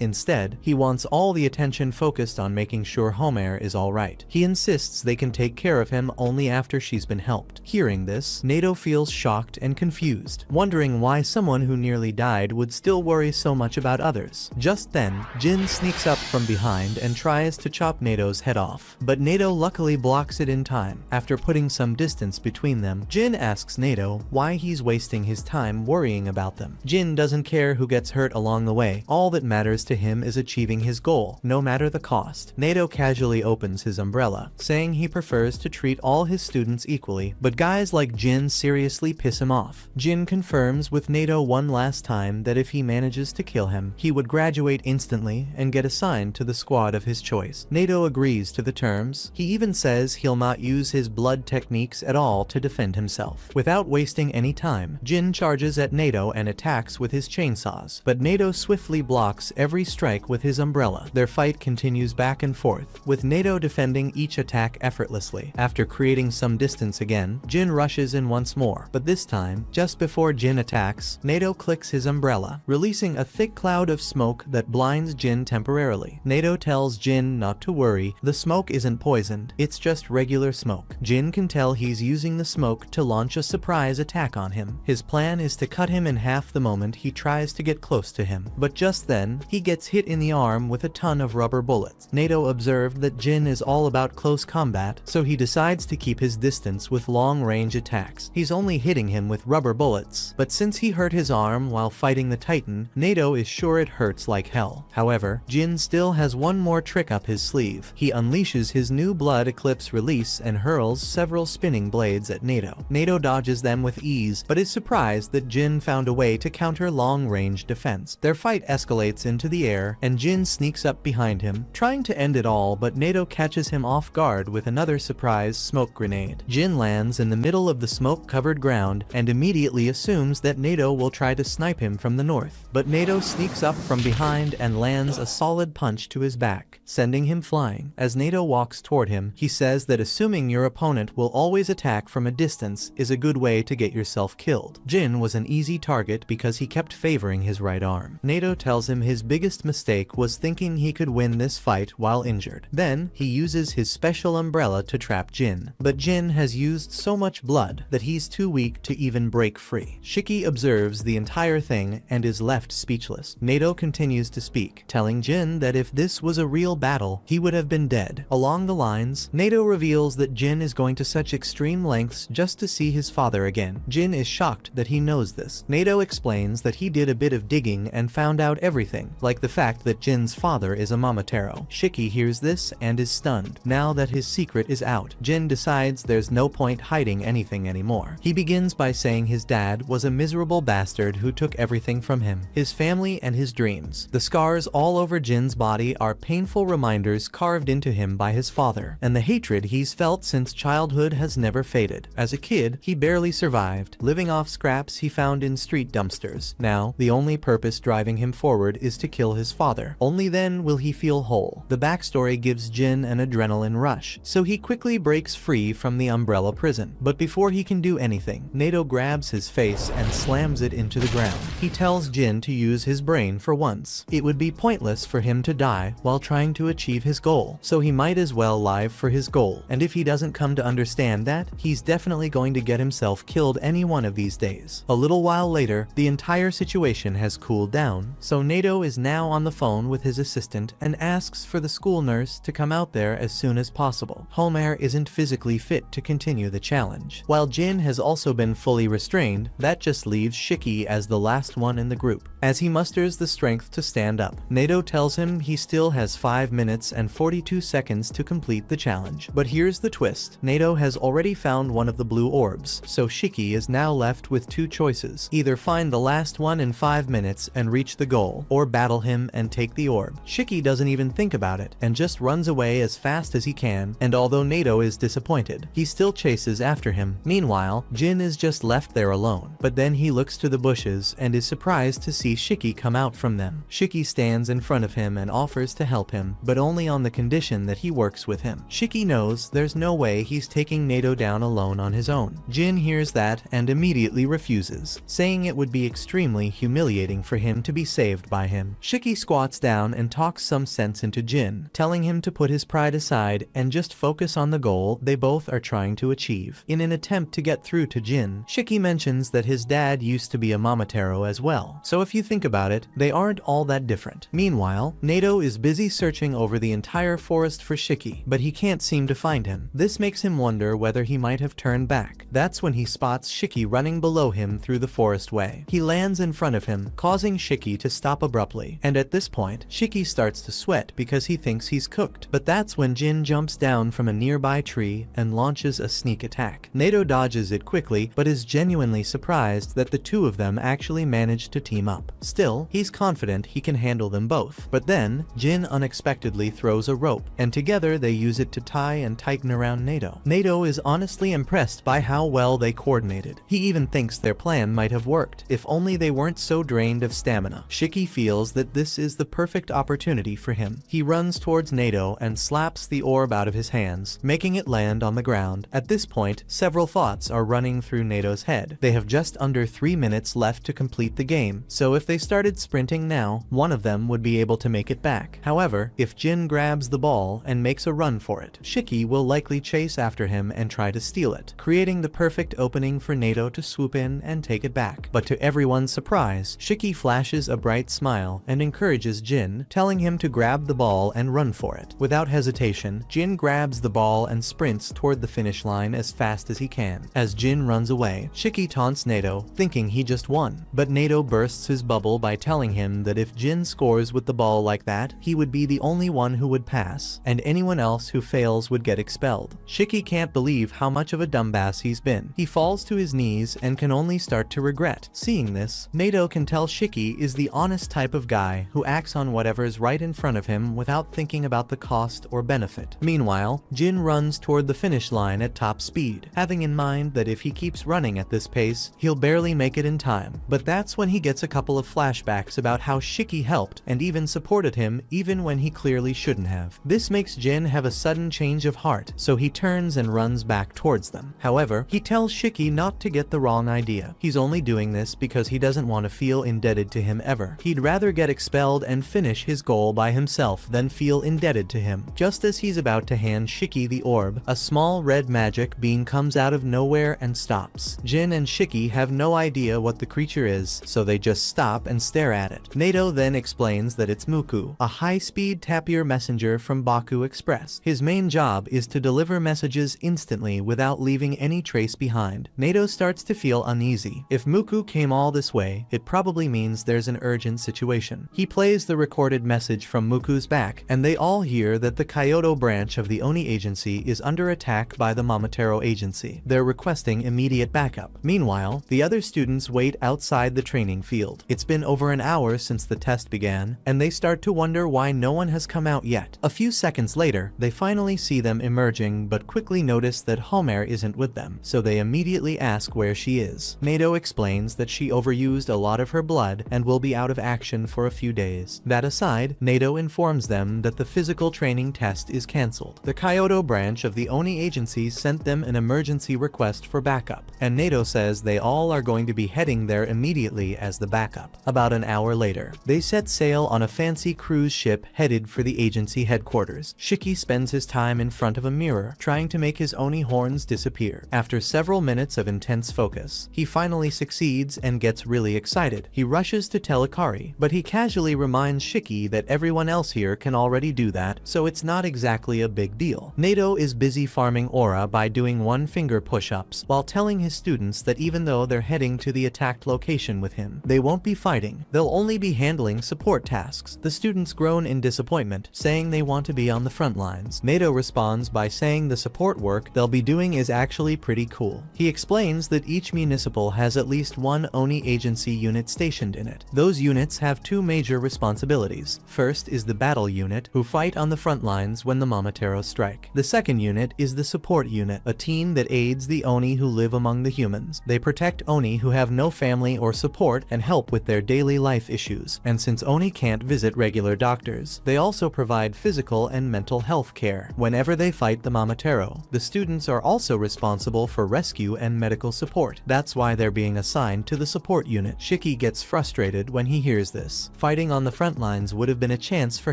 Instead, he wants all the attention focused on making sure Homer is alright. He insists they can take care of him only after she's been helped. Hearing this, Nato feels shocked and confused, wondering why someone who nearly died would still worry so much about others. Just then, Jin sneaks up from behind and tries to chop Nato's head off, but Nato luckily blocks it in time. After putting some distance between them, Jin asks Nato why he's wasting his time worrying about them. Jin doesn't care who gets hurt along the way. All that matters to him is achieving his goal, no matter the cost. Nato casually opens his umbrella, saying he prefers to treat all his students equally, but guys like Jin seriously piss him off. Jin confirms with Nato one last time that if he manages to kill him, he would graduate instantly and get assigned to the squad of his choice. Nato agrees to the terms. He even says he'll not use his blood techniques at all to defend himself. Without wasting any time, Jin charges at Nato and attacks with his chainsaws, but Nato swiftly blocks every strike with his umbrella. Their fight continues back and forth, with Nato defending each attack effortlessly. After creating some distance again, Jin rushes in once more, but this time, just before Jin attacks, Nato clicks his umbrella, releasing a thick cloud of smoke that blinds Jin temporarily. Nato tells Jin not to worry, the smoke isn't poisoned, it's just regular smoke. Jin can tell he's using the smoke to launch a surprise attack on him. His plan is to cut him in half the moment he tries to get close to him, but just then, he gets hit in the arm with a ton of rubber bullets. Nato observed that Jin is all about close combat, so he decides to keep his distance with long-range attacks. He's only hitting him with rubber bullets, but since he hurt his arm while fighting the Titan, Nato is sure it hurts like hell. However, Jin still has one more trick up his sleeve. He unleashes his new Blood Eclipse release and hurls several spinning blades at Nato. Nato dodges them with ease, but is surprised that Jin found a way to counter long-range defense. Their fight escalates into the air, and Jin sneaks up behind him, trying to end it all, but Nato catches him off guard with another surprise smoke grenade. Jin lands in the middle of the smoke-covered ground and immediately assumes that Nato will try to snipe him from the north, but Nato sneaks up from behind and lands a solid punch to his back, sending him flying. As Nato walks toward him, he says that assuming your opponent will always attack from a distance is a good way to get yourself killed. Jin was an easy target because he kept favoring his right arm. Nato tells him his biggest mistake was thinking he could win this fight while injured. Then, he uses his special umbrella to trap Jin, but Jin has used so much blood that he's too weak to even break free. Shiki observes the entire thing and is left speechless. Nato continues to speak, telling Jin that if this was a real battle, he would have been dead. Along the lines, Nato reveals that Jin is going to such extreme lengths just to see his father again. Jin is shocked that he knows this. Nato explains that he did a bit of digging and found out everything, like the fact that Jin's father is a Momotaro. Shiki hears this and is stunned. Now that his secret is out, Jin decides there's no point hiding anything anymore. He begins by saying his dad was a miserable bastard who took everything from him, his family and his dreams. The scars all over Jin's body are painful reminders carved into him by his father, and the hatred he's felt since childhood has never faded. As a kid, he barely survived, living off scraps he found in street dumpsters. Now, the only purpose driving him forward is to kill his father. Only then will he feel whole. The backstory gives Jin an adrenaline rush, so he quickly breaks free from the umbrella prison. But before he can do anything, Nato grabs his face and slams it into the ground. He tells Jin to use his brain for once. It would be pointless for him to die while trying to achieve his goal, so he might as well live for his goal. And if he doesn't come to understand that, he's definitely going to get himself killed any one of these days. A little while while later, the entire situation has cooled down, so Nato is now on the phone with his assistant and asks for the school nurse to come out there as soon as possible. Homer isn't physically fit to continue the challenge. While Jin has also been fully restrained, that just leaves Shiki as the last one in the group. As he musters the strength to stand up, Nato tells him he still has 5 minutes and 42 seconds to complete the challenge. But here's the twist. Nato has already found one of the blue orbs, so Shiki is now left with 2 choices. Either find the last one in 5 minutes and reach the goal, or battle him and take the orb. Shiki doesn't even think about it, and just runs away as fast as he can, and although Nato is disappointed, he still chases after him. Meanwhile, Jin is just left there alone, but then he looks to the bushes and is surprised to see Shiki come out from them. Shiki stands in front of him and offers to help him, but only on the condition that he works with him. Shiki knows there's no way he's taking Nato down alone on his own. Jin hears that and immediately refuses, saying it would be extremely humiliating for him to be saved by him. Shiki squats down and talks some sense into Jin, telling him to put his pride aside and just focus on the goal they both are trying to achieve. In an attempt to get through to Jin, Shiki mentions that his dad used to be a Momotaro as well, so if you think about it, they aren't all that different. Meanwhile, Nato is busy searching over the entire forest for Shiki, but he can't seem to find him. This makes him wonder whether he might have turned back. That's when he spots Shiki running below him through the forest way. He lands in front of him, causing Shiki to stop abruptly, and at this point, Shiki starts to sweat because he thinks he's cooked. But that's when Jin jumps down from a nearby tree and launches a sneak attack. Nato dodges it quickly, but is genuinely surprised that the two of them actually managed to team up. Still, he's confident he can handle them both. But then, Jin unexpectedly throws a rope, and together they use it to tie and tighten around Nato. Nato is honestly impressed by how well they coordinated. He even thinks their plan might have worked, if only they weren't so drained of stamina. Shiki feels that this is the perfect opportunity for him. He runs towards Nato and slaps the orb out of his hands, making it land on the ground. At this point, several thoughts are running through Nato's head. They have just under 3 minutes left to complete the game, so if they started sprinting now, one of them would be able to make it back. However, if Jin grabs the ball and makes a run for it, Shiki will likely chase after him and try to steal it, creating the perfect opening for Nato to swoop in and take it back. But to everyone's surprise, Shiki flashes a bright smile and encourages Jin, telling him to grab the ball and run for it. Without hesitation, Jin grabs the ball and sprints toward the finish line as fast as he can. As Jin runs away, Shiki taunts Nato, thinking he just won. But Nato bursts his bubble by telling him that if Jin scores with the ball like that, he would be the only one who would pass, and anyone else who fails would get expelled. Shiki can't believe how much of a dumbass he's been. He falls to his knees and can only start to regret. Seeing this, Nato can tell Shiki is the honest type of guy who acts on whatever's right in front of him without thinking about the cost or benefit. Meanwhile, Jin runs toward the finish line at top speed, having in mind that if he keeps running at this pace, he'll barely make it in time. But that's when he gets a couple of flashbacks about how Shiki helped and even supported him even when he clearly shouldn't have. This makes Jin have a sudden change of heart, so he turns and runs back towards them. However, he tells Shiki not to get the wrong idea. He's only doing this because he doesn't want to feel indebted to him ever. He'd rather get expelled and finish his goal by himself than feel indebted to him. Just as he's about to hand Shiki the orb, a small red magic being comes out of nowhere and stops. Jin and Shiki have no idea what the creature is, so they just stop and stare at it. Nato then explains that it's Muku, a high-speed tapir messenger from Baku Express. His main job is to deliver messages instantly without leaving any trace behind. Nato starts to feel uneasy. If Muku came all this way, it probably means there's an urgent situation. He plays the recorded message from Muku's back, and they all hear that the Kyoto branch of the Oni agency is under attack by the Momotaro agency. They're requesting immediate backup. Meanwhile, the other students wait outside the training field. It's been over an hour since the test began, and they start to wonder why no one has come out yet. A few seconds later, they finally see them emerging but quickly notice that Homer isn't with them, so they immediately ask where she is. Nato explains that she overused a lot of her blood and will be out of action for a few days. That aside, Nato informs them that the physical training test is cancelled. The Kyoto branch of the Oni agency sent them an emergency request for backup, and Nato says they all are going to be heading there immediately as the backup. About an hour later, they set sail on a fancy cruise ship headed for the agency headquarters. Shiki spends his time in front of a mirror, trying to make his Oni horns disappear. After several minutes of intense focus, he finally succeeds and gets really excited. He rushes to tell Akari, but he casually reminds Shiki that everyone else here can already do that, so it's not exactly a big deal. Nato is busy farming aura by doing one-finger push-ups, while telling his students that even though they're heading to the attacked location with him, they won't be fighting. They'll only be handling support tasks. The students groan in disappointment, saying they want to be on the front lines. Nato responds by saying the support work they'll be doing is actually pretty cool. He explains that each municipal has at least one Oni agency unit stationed in it. Those units have two major responsibilities. First is the battle unit, who fight on the front lines when the Momotaro strike. The second unit is the support unit, a team that aids the Oni who live among the humans. They protect Oni who have no family or support and help with their daily life issues. And since Oni can't visit regular doctors, they also provide physical and mental health care whenever they fight the Momotaro. The students are also responsible for rescue and medical support. That's why they're being assigned to the support unit. Shiki gets frustrated when he hears this. Fighting on the front lines would have been a chance for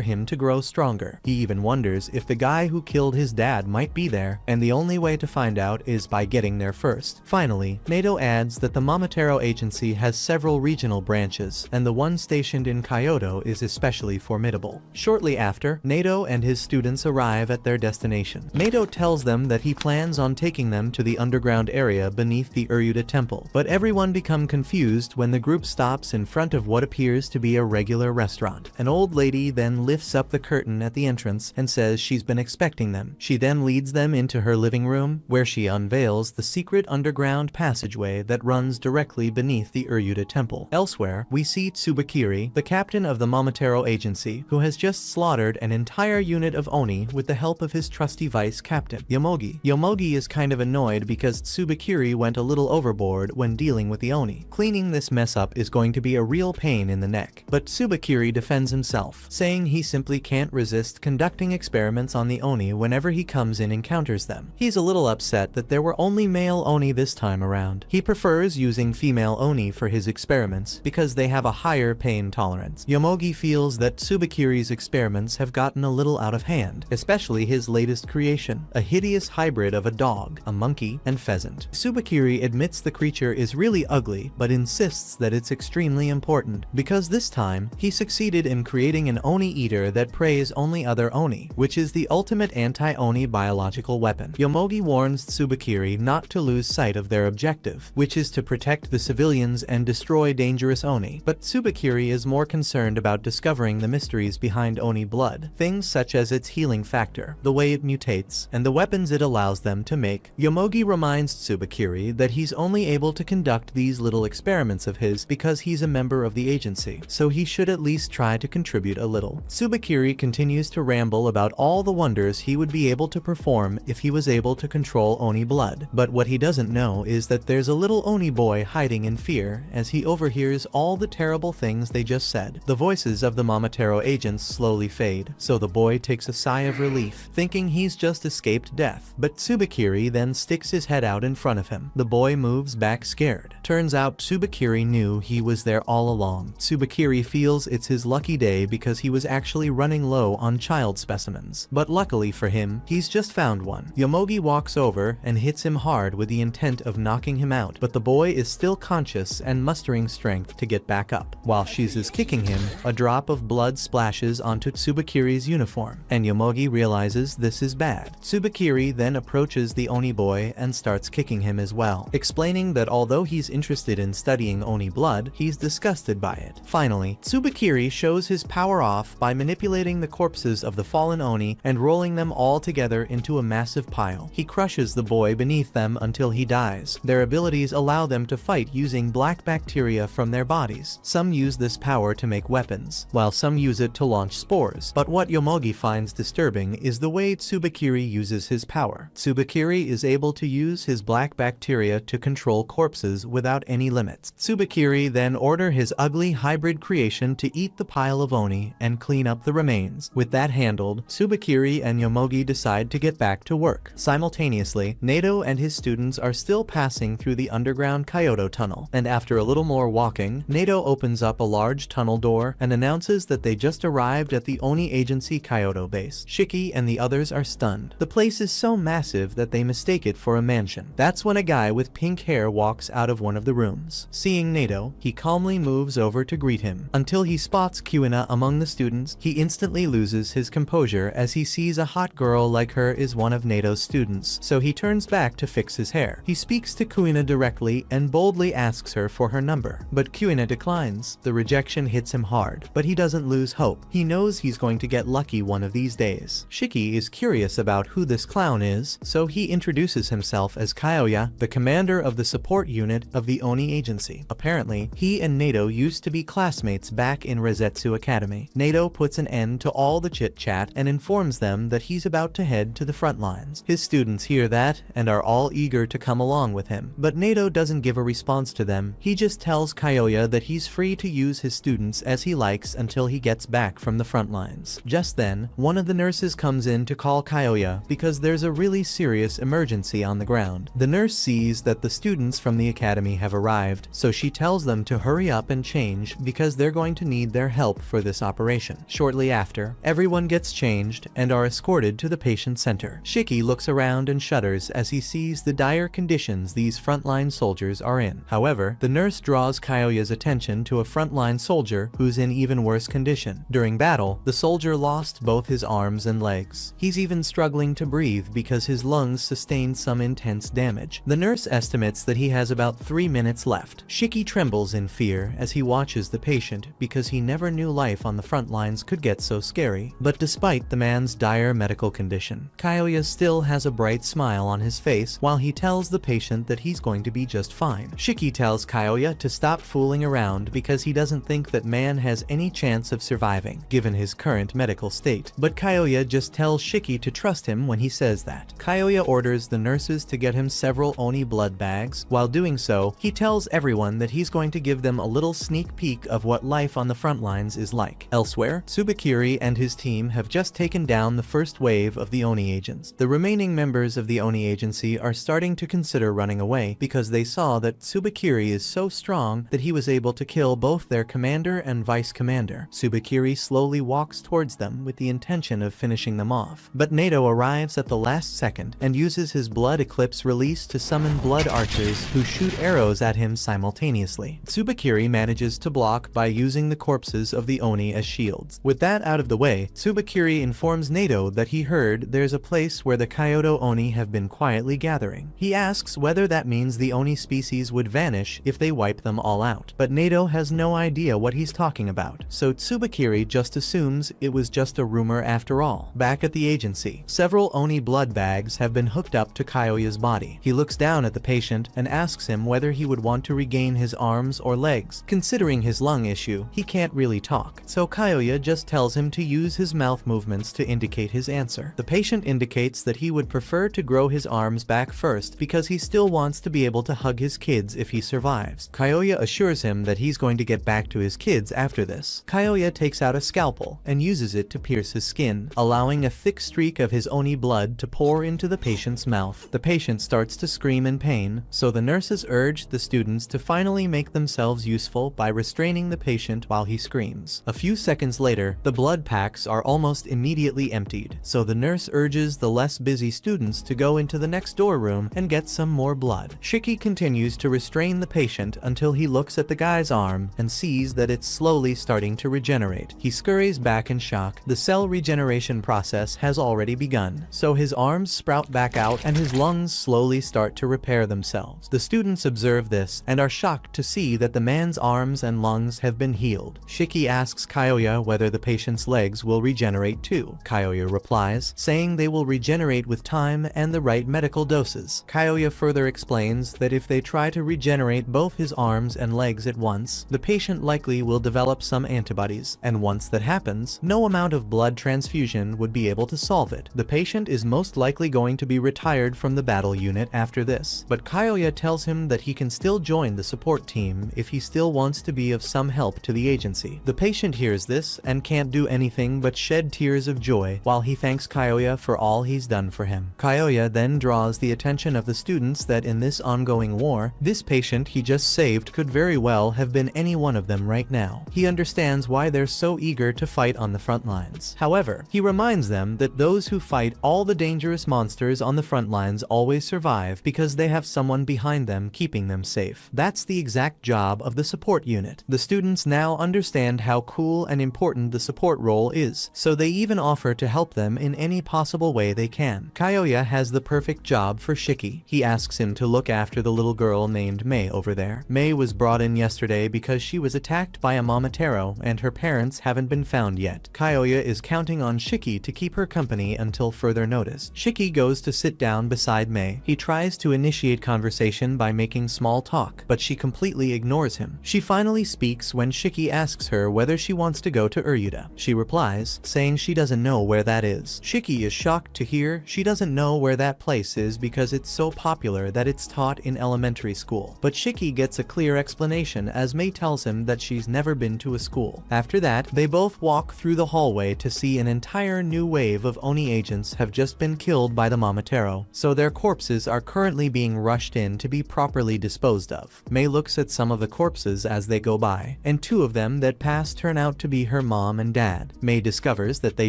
him to grow stronger. He even wonders if the guy who killed his dad might be there, and the only way to find out is by getting there first. Finally, Nato adds that the Momotaro agency has several regional branches, and the one stationed in Kyoto is especially formidable. Shortly after, Nato and his students arrive at their destination. Nato tells them that he plans on taking them to the underground area beneath the Uryuta temple, but everyone become confused when the group stops in front of what appears to be a regular restaurant. An old lady then lifts up the curtain at the entrance and says she's been expecting them. She then leads them into her living room, where she unveils the secret underground passageway that runs directly beneath the Uryuta temple. Elsewhere, we see Tsubakiri, the captain of the Momotaro agency, who has just slaughtered an entire unit of Oni with the help of his trusty vice captain, Yomogi. Yomogi is kind of annoyed because Tsubakiri went a little overboard when dealing with the Oni. Cleaning this mess up is going to be a real pain in the neck, but Tsubakiri defends himself, saying he simply can't resist conducting experiments on the Oni whenever he comes in and encounters them. He's a little upset that there were only male Oni this time around. He prefers using female Oni for his experiments because they have a higher pain tolerance. Yomogi feels that Tsubakiri's experiments have gotten a little out of hand, especially his latest creation, a hideous hybrid of a dog, a monkey, and pheasant. Tsubakiri admits the creature is really ugly, but insists that it's extremely important, because this time, he succeeded in creating an Oni eater that preys only other Oni, which is the ultimate anti-Oni biological weapon. Yomogi warns Tsubakiri not to lose sight of their objective, which is to protect the civilians and destroy dangerous Oni, but Tsubakiri is more concerned about discovering the mysteries behind Oni blood, things such as its healing factor, the way it mutates, and the weapons it allows them to make. Yomogi reminds Tsubakiri that he's only able to conduct these little experiments of his because he's a member of the agency, so he should at least try to contribute a little. Tsubakiri continues to ramble about all the wonders he would be able to perform if he was able to control Oni blood, but what he doesn't know is that there's a little Oni boy hiding in fear as he overhears all the terrible things they just said. The voices of the Momotaro agents slowly fade, so the boy takes a sigh of relief, thinking he's just escaped death, but Tsubakiri then sticks his head out in front of him. The boy moves back scared. Turns out Tsubakiri knew he was there all along. Tsubakiri feels it's his lucky day because he was actually running low on child specimens, but luckily for him, he's just found one. Yomogi walks over and hits him hard with the intent of knocking him out, but the boy is still conscious and mustering strength to get back up. While she's kicking him, a drop of blood splashes onto Tsubakiri's uniform, and Yomogi realizes this is bad. Tsubakiri then approaches the Oni boy and starts kicking him as well, explaining that although he's interested in studying Oni blood, he's disgusted by it. Finally, Tsubakiri shows his power off by manipulating the corpses of the fallen Oni and rolling them all together into a massive pile. He crushes the boy beneath them until he dies. Their abilities allow them to fight using black bacteria from their bodies. Some use this power to make weapons, while some use it to launch spores. But what Yomogi finds disturbing is the way Tsubakiri uses his power. Tsubakiri is able to use his black bacteria to control corpses without any limits. Tsubakiri then orders his ugly hybrid creation to eat the pile of Oni and clean up the remains. With that handled, Tsubakiri and Yomogi decide to get back to work. Simultaneously, Nato and his students are still passing through the underground Kyoto tunnel, and after a little more walking, Nato opens up a large tunnel door and announces that they just arrived at the Oni Agency Kyoto base. Shiki and the others are stunned. The place is so massive that they mistake it for a mansion. That's when a guy with pink hair walks out of of one of the rooms. Seeing Nato, he calmly moves over to greet him. Until he spots Kuina among the students, he instantly loses his composure as he sees a hot girl like her is one of Nato's students, so he turns back to fix his hair. He speaks to Kuina directly and boldly asks her for her number, but Kuina declines. The rejection hits him hard, but he doesn't lose hope. He knows he's going to get lucky one of these days. Shiki is curious about who this clown is, so he introduces himself as Kyoya, the commander of the support unit of the Oni agency. Apparently, he and Nato used to be classmates back in Rezetsu Academy. Nato puts an end to all the chit-chat and informs them that he's about to head to the front lines. His students hear that and are all eager to come along with him, but Nato doesn't give a response to them. He just tells Kyoya that he's free to use his students as he likes until he gets back from the front lines. Just then, one of the nurses comes in to call Kyoya because there's a really serious emergency on the ground. The nurse sees that the students from the academy have arrived, so she tells them to hurry up and change because they're going to need their help for this operation. Shortly after, everyone gets changed and are escorted to the patient center. Shiki looks around and shudders as he sees the dire conditions these frontline soldiers are in. However, the nurse draws Kyoya's attention to a frontline soldier who's in even worse condition. During battle, the soldier lost both his arms and legs. He's even struggling to breathe because his lungs sustained some intense damage. The nurse estimates that he has about 3 minutes left. Shiki trembles in fear as he watches the patient because he never knew life on the front lines could get so scary. But despite the man's dire medical condition, Kyoya still has a bright smile on his face while he tells the patient that he's going to be just fine. Shiki tells Kyoya to stop fooling around because he doesn't think that man has any chance of surviving, given his current medical state. But Kyoya just tells Shiki to trust him when he says that. Kyoya orders the nurses to get him several Oni blood bags. While doing so, he tells everyone that he's going to give them a little sneak peek of what life on the front lines is like. Elsewhere, Tsubakiri and his team have just taken down the first wave of the Oni agents. The remaining members of the Oni agency are starting to consider running away because they saw that Tsubakiri is so strong that he was able to kill both their commander and vice commander. Tsubakiri slowly walks towards them with the intention of finishing them off, but Nato arrives at the last second and uses his blood eclipse release to summon blood archers who shoot arrows at him simultaneously. Tsubakiri manages to block by using the corpses of the Oni as shields. With that out of the way, Tsubakiri informs Nato that he heard there's a place where the Kyoto Oni have been quietly gathering. He asks whether that means the Oni species would vanish if they wipe them all out, but Nato has no idea what he's talking about, so Tsubakiri just assumes it was just a rumor after all. Back at the agency, several Oni blood bags have been hooked up to Kyoya's body. He looks down at the patient and asks him whether he would want to regain his arms or legs. Considering his lung issue, he can't really talk, so Kyoya just tells him to use his mouth movements to indicate his answer. The patient indicates that he would prefer to grow his arms back first because he still wants to be able to hug his kids if he survives. Kyoya assures him that he's going to get back to his kids after this. Kyoya takes out a scalpel and uses it to pierce his skin, allowing a thick streak of his Oni blood to pour into the patient's mouth. The patient starts to scream in pain, so the nurses urge the students to finally make themselves useful by restraining the patient while he screams. A few seconds later, the blood packs are almost immediately emptied, so the nurse urges the less busy students to go into the next door room and get some more blood. Shiki continues to restrain the patient until he looks at the guy's arm and sees that it's slowly starting to regenerate. He scurries back in shock. The cell regeneration process has already begun, so his arms sprout back out and his lungs slowly start to repair themselves. The students observe this and are shocked to see that the man's arms and lungs have been healed. Shiki asks Kyoya whether the patient's legs will regenerate too. Kyoya replies, saying they will regenerate with time and the right medical doses. Kyoya further explains that if they try to regenerate both his arms and legs at once, the patient likely will develop some antibodies, and once that happens, no amount of blood transfusion would be able to solve it. The patient is most likely going to be retired from the battle unit after this, but Kyoya tells him that he can still join the support team if he still wants to be of some help to the agency. The patient hears this and can't do anything but shed tears of joy while he thanks Kyoya for all he's done for him. Kyoya then draws the attention of the students that in this ongoing war, this patient he just saved could very well have been any one of them right now. He understands why they're so eager to fight on the front lines. However, he reminds them that those who fight all the dangerous monsters on the front lines always survive because they have someone behind them keeping keeping them safe. That's the exact job of the support unit. The students now understand how cool and important the support role is, so they even offer to help them in any possible way they can. Kyoya has the perfect job for Shiki. He asks him to look after the little girl named Mei over there. Mei was brought in yesterday because she was attacked by a Momotaro and her parents haven't been found yet. Kyoya is counting on Shiki to keep her company until further notice. Shiki goes to sit down beside Mei. He tries to initiate conversation by making small talk, but she completely ignores him. She finally speaks when Shiki asks her whether she wants to go to Uryuda. She replies, saying she doesn't know where that is. Shiki is shocked to hear she doesn't know where that place is because it's so popular that it's taught in elementary school. But Shiki gets a clear explanation as Mei tells him that she's never been to a school. After that, they both walk through the hallway to see an entire new wave of Oni agents have just been killed by the Momotaro, so their corpses are currently being rushed in to be properly disposed of. Mei looks at some of the corpses as they go by, and two of them that pass turn out to be her mom and dad. Mei discovers that they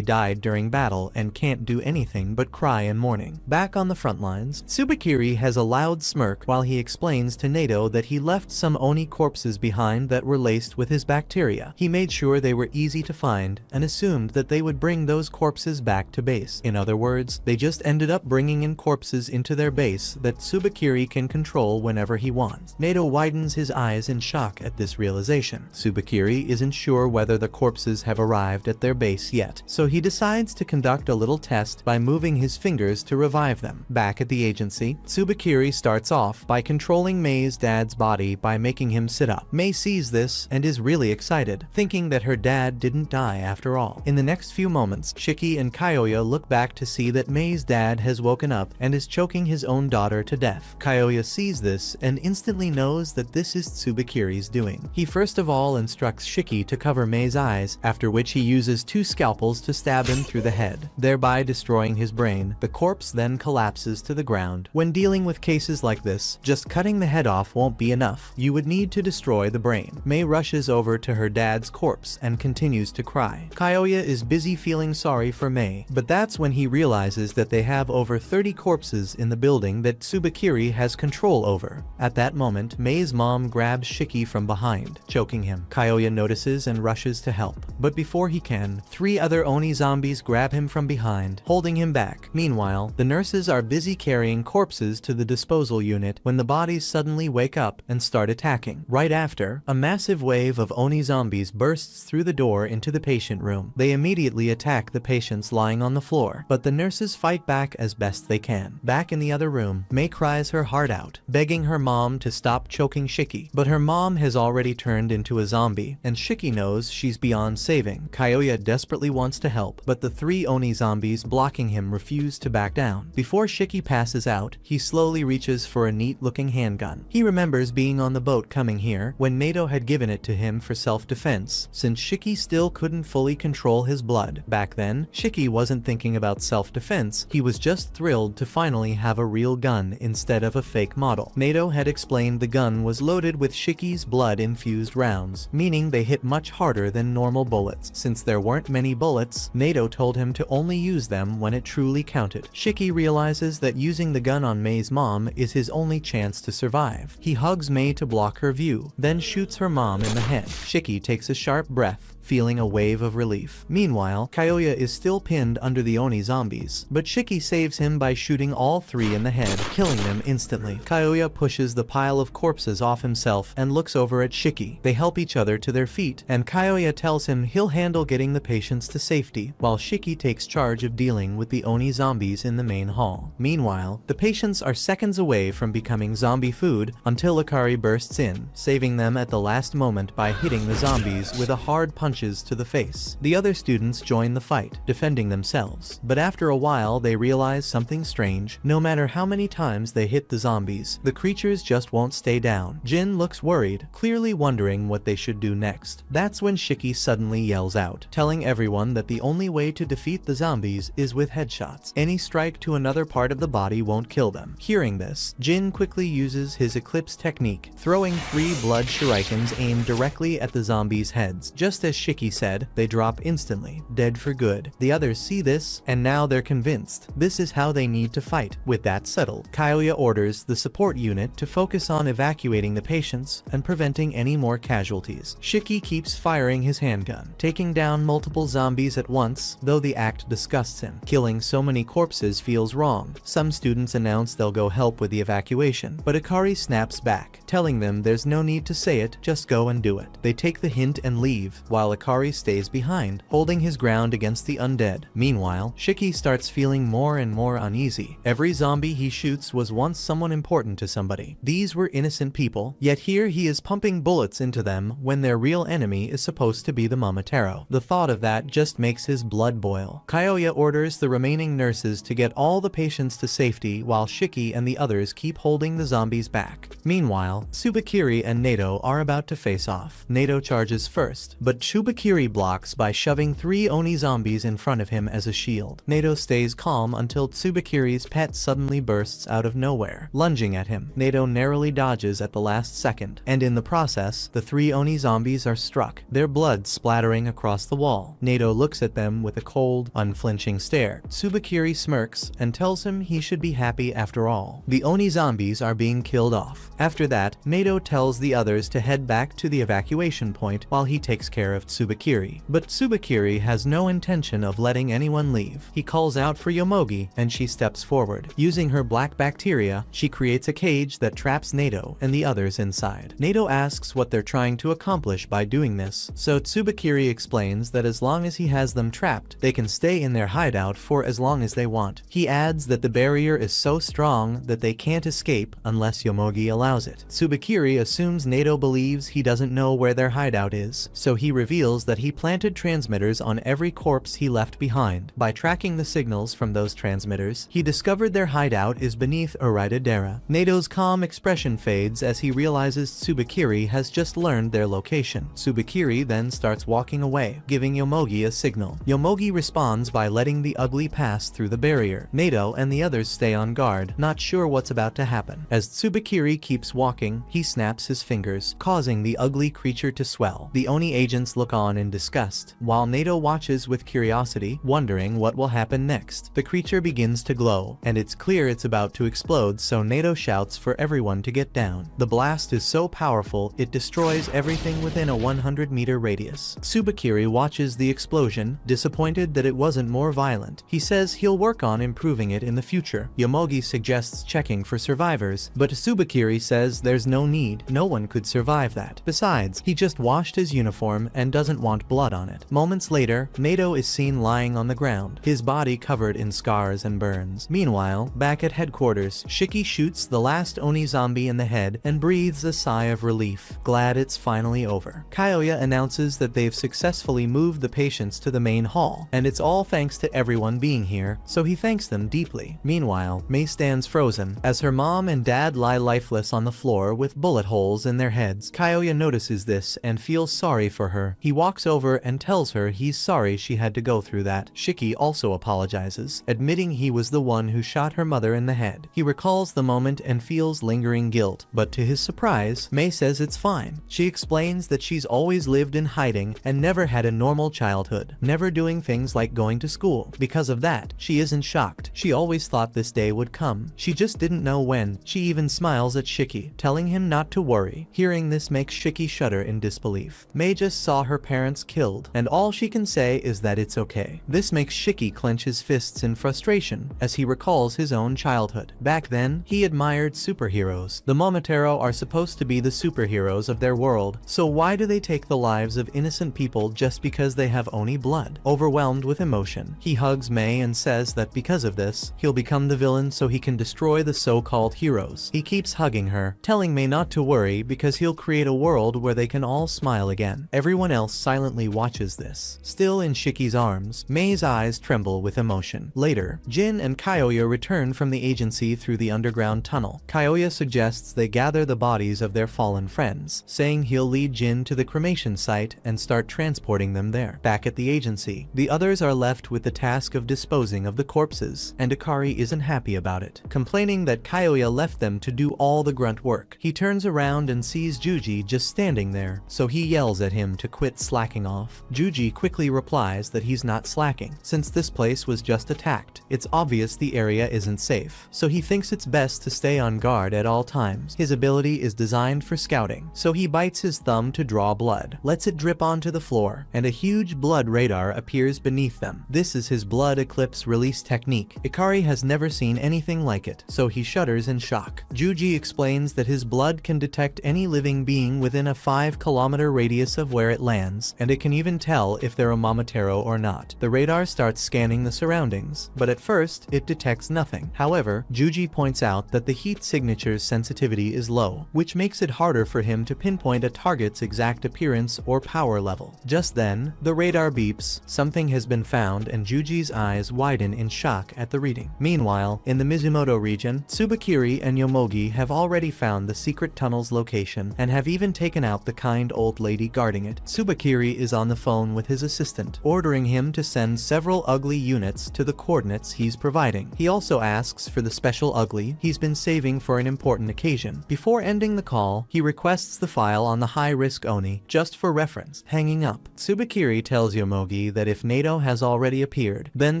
died during battle and can't do anything but cry in mourning. Back on the front lines, Tsubakiri has a loud smirk while he explains to Nato that he left some Oni corpses behind that were laced with his bacteria. He made sure they were easy to find and assumed that they would bring those corpses back to base. In other words, they just ended up bringing in corpses into their base that Tsubakiri can control whenever he wants. Nato widens his eyes in shock at this realization. Tsubakiri isn't sure whether the corpses have arrived at their base yet, so he decides to conduct a little test by moving his fingers to revive them. Back at the agency, Tsubakiri starts off by controlling Mei's dad's body by making him sit up. Mei sees this and is really excited, thinking that her dad didn't die after all. In the next few moments, Shiki and Kyoya look back to see that Mei's dad has woken up and is choking his own daughter to death. Kyoya sees this and instantly knows that this is Tsubakiri's doing. He first of all instructs Shiki to cover Mei's eyes, after which he uses two scalpels to stab him through the head, thereby destroying his brain. The corpse then collapses to the ground. When dealing with cases like this, just cutting the head off won't be enough. You would need to destroy the brain. Mei rushes over to her dad's corpse and continues to cry. Kyoya is busy feeling sorry for Mei, but that's when he realizes that they have over 30 corpses in the building that Tsubakiri has control over. At that moment, Mei's mom grabs Shiki from behind, choking him. Kyoya notices and rushes to help, but before he can, 3 other Oni zombies grab him from behind, holding him back. Meanwhile, the nurses are busy carrying corpses to the disposal unit when the bodies suddenly wake up and start attacking. Right after, a massive wave of Oni zombies bursts through the door into the patient room. They immediately attack the patients lying on the floor, but the nurses fight back as best they can. Back in the other room, Mei cries her heart out, begging her mom to stop choking Shiki, but her mom has already turned into a zombie, and Shiki knows she's beyond saving. Kyoya desperately wants to help, but the 3 Oni zombies blocking him refuse to back down. Before Shiki passes out, he slowly reaches for a neat-looking handgun. He remembers being on the boat coming here when Nato had given it to him for self-defense, since Shiki still couldn't fully control his blood. Back then, Shiki wasn't thinking about self-defense, he was just thrilled to finally have a real gun instead of a fake model. Nato had explained the gun was loaded with Shiki's blood-infused rounds, meaning they hit much harder than normal bullets. Since there weren't many bullets, Nato told him to only use them when it truly counted. Shiki realizes that using the gun on Mei's mom is his only chance to survive. He hugs Mei to block her view, then shoots her mom in the head. Shiki takes a sharp breath, feeling a wave of relief. Meanwhile, Kyoya is still pinned under the Oni zombies, but Shiki saves him by shooting all 3 in the head, killing them instantly. Kyoya pushes the pile of corpses off himself and looks over at Shiki. They help each other to their feet, and Kyoya tells him he'll handle getting the patients to safety, while Shiki takes charge of dealing with the Oni zombies in the main hall. Meanwhile, the patients are seconds away from becoming zombie food until Akari bursts in, saving them at the last moment by hitting the zombies with a hard punch to the face. The other students join the fight, defending themselves, but after a while they realize something strange. No matter how many times they hit the zombies, the creatures just won't stay down. Jin looks worried, clearly wondering what they should do next. That's when Shiki suddenly yells out, telling everyone that the only way to defeat the zombies is with headshots. Any strike to another part of the body won't kill them. Hearing this, Jin quickly uses his eclipse technique, throwing 3 blood shurikens aimed directly at the zombies' heads. Just as Shiki said, they drop instantly, dead for good. The others see this, and now they're convinced this is how they need to fight. With that settled, Kyoya orders the support unit unit to focus on evacuating the patients and preventing any more casualties. Shiki keeps firing his handgun, taking down multiple zombies at once, though the act disgusts him. Killing so many corpses feels wrong. Some students announce they'll go help with the evacuation, but Akari snaps back, telling them there's no need to say it, just go and do it. They take the hint and leave, while Akari stays behind, holding his ground against the undead. Meanwhile, Shiki starts feeling more and more uneasy. Every zombie he shoots was once someone important to somebody. These were innocent people, yet here he is pumping bullets into them when their real enemy is supposed to be the Momotaro. The thought of that just makes his blood boil. Kyoya orders the remaining nurses to get all the patients to safety while Shiki and the others keep holding the zombies back. Meanwhile, Tsubakiri and Nato are about to face off. Nato charges first, but Tsubakiri blocks by shoving 3 Oni zombies in front of him as a shield. Nato stays calm until Tsubakiri's pet suddenly bursts out of nowhere, lunging at him. Nato narrowly dodges at the last second, and in the process, the 3 Oni zombies are struck, their blood splattering across the wall. Nato looks at them with a cold, unflinching stare. Tsubakiri smirks and tells him he should be happy after all. The Oni zombies are being killed off. After that, Nato tells the others to head back to the evacuation point while he takes care of Tsubakiri. But Tsubakiri has no intention of letting anyone leave. He calls out for Yomogi, and she steps forward. Using her black bacteria, she creates a cage that traps Nato and the others inside. Nato asks what they're trying to accomplish by doing this, so Tsubakiri explains that as long as he has them trapped, they can stay in their hideout for as long as they want. He adds that the barrier is so strong that they can't escape unless Yomogi allows it. Tsubakiri assumes Nato believes he doesn't know where their hideout is, so he reveals that he planted transmitters on every corpse he left behind. By tracking the signals from those transmitters, he discovered their hideout is beneath Dera. Nato's calm expression fades as he realizes Tsubakiri has just learned their location. Tsubakiri then starts walking away, giving Yomogi a signal. Yomogi responds by letting the ugly pass through the barrier. Nato and the others stay on guard, not sure what's about to happen. As Tsubakiri keeps walking, he snaps his fingers, causing the ugly creature to swell. The Oni agents look on in disgust, while Nato watches with curiosity, wondering what will happen next. The creature begins to glow, and it's clear it's about to explode, so Nato shouts for everyone to get down. The blast is so powerful, it destroys everything within a 100-meter radius. Tsubakiri watches the explosion, disappointed that it wasn't more violent. He says he'll work on improving it in the future. Yomogi suggests checking for survivors, but Tsubakiri says there's no need, no one could survive that. Besides, he just washed his uniform and doesn't want blood on it. Moments later, Nato is seen lying on the ground, his body covered in scars and burns. Meanwhile, back at headquarters, Shiki shoots the last Oni zombie in the head and breathes a sigh of relief, glad it's finally over. Kyoya announces that they've successfully moved the patients to the main hall, and it's all thanks to everyone being here, so he thanks them deeply. Meanwhile, Mei stands frozen, as her mom and dad lie lifeless on the floor with bullet holes in their heads. Kyoya notices this and feels sorry for her. He walks over and tells her he's sorry she had to go through that. Shiki also apologizes, admitting he was the one who shot her mother in the head. He recalls the moment and feels lingering guilt, but to his surprise, Mei says it's fine. She explains that she's always lived in hiding and never had a normal childhood, never doing things like going to school. Because of that, she isn't shocked. She always thought this day would come. She just didn't know when. She even smiles at Shiki, telling him not to worry. Hearing this makes Shiki shudder in disbelief. Mei just saw her parents killed, and all she can say is that it's okay. This makes Shiki clench his fists in frustration as he recalls his own childhood. Back then, he admired superheroes. The Momotaro are supposed to be the superheroes of their world, so why do they take the lives of innocent people just because they have Oni blood? Overwhelmed with emotion, he hugs Mei and says that because of this, he'll become the villain so he can destroy the so-called heroes. He keeps hugging her, telling Mei not to worry because he'll create a world where they can all smile again. Everyone else silently watches this. Still in Shiki's arms, Mei's eyes tremble with emotion. Later, Jin and Kyoya return from the agency through the underground tunnel. Kyoya suggests they gather the bodies of their fallen friends, saying he'll lead Jin to the cremation site and start transporting them there. Back at the agency, the others are left with the task of disposing of the corpses, and Akari isn't happy about it, complaining that Kyoya left them to do all the grunt work. He turns around and sees Juji just standing there, so he yells at him to quit slacking off. Juji quickly replies that he's not slacking, since this place was just attacked. It's obvious the area isn't safe, so he thinks it's best to stay on guard guard at all times. His ability is designed for scouting, so he bites his thumb to draw blood, lets it drip onto the floor, and a huge blood radar appears beneath them. This is his blood eclipse release technique. Ikari has never seen anything like it, so he shudders in shock. Juji explains that his blood can detect any living being within a 5-kilometer radius of where it lands, and it can even tell if they're a Momotaro or not. The radar starts scanning the surroundings, but at first, it detects nothing. However, Juji points out that the heat signature's sensitivity is low, which makes it harder for him to pinpoint a target's exact appearance or power level. Just then, the radar beeps, something has been found, and Juji's eyes widen in shock at the reading. Meanwhile, in the Mizumoto region, Tsubakiri and Yomogi have already found the secret tunnel's location and have even taken out the kind old lady guarding it. Tsubakiri is on the phone with his assistant, ordering him to send several ugly units to the coordinates he's providing. He also asks for the special ugly he's been saving for an important occasion. Before ending the call, he requests the file on the high-risk Oni, just for reference. Hanging up, Tsubakiri tells Yomogi that if NATO has already appeared, then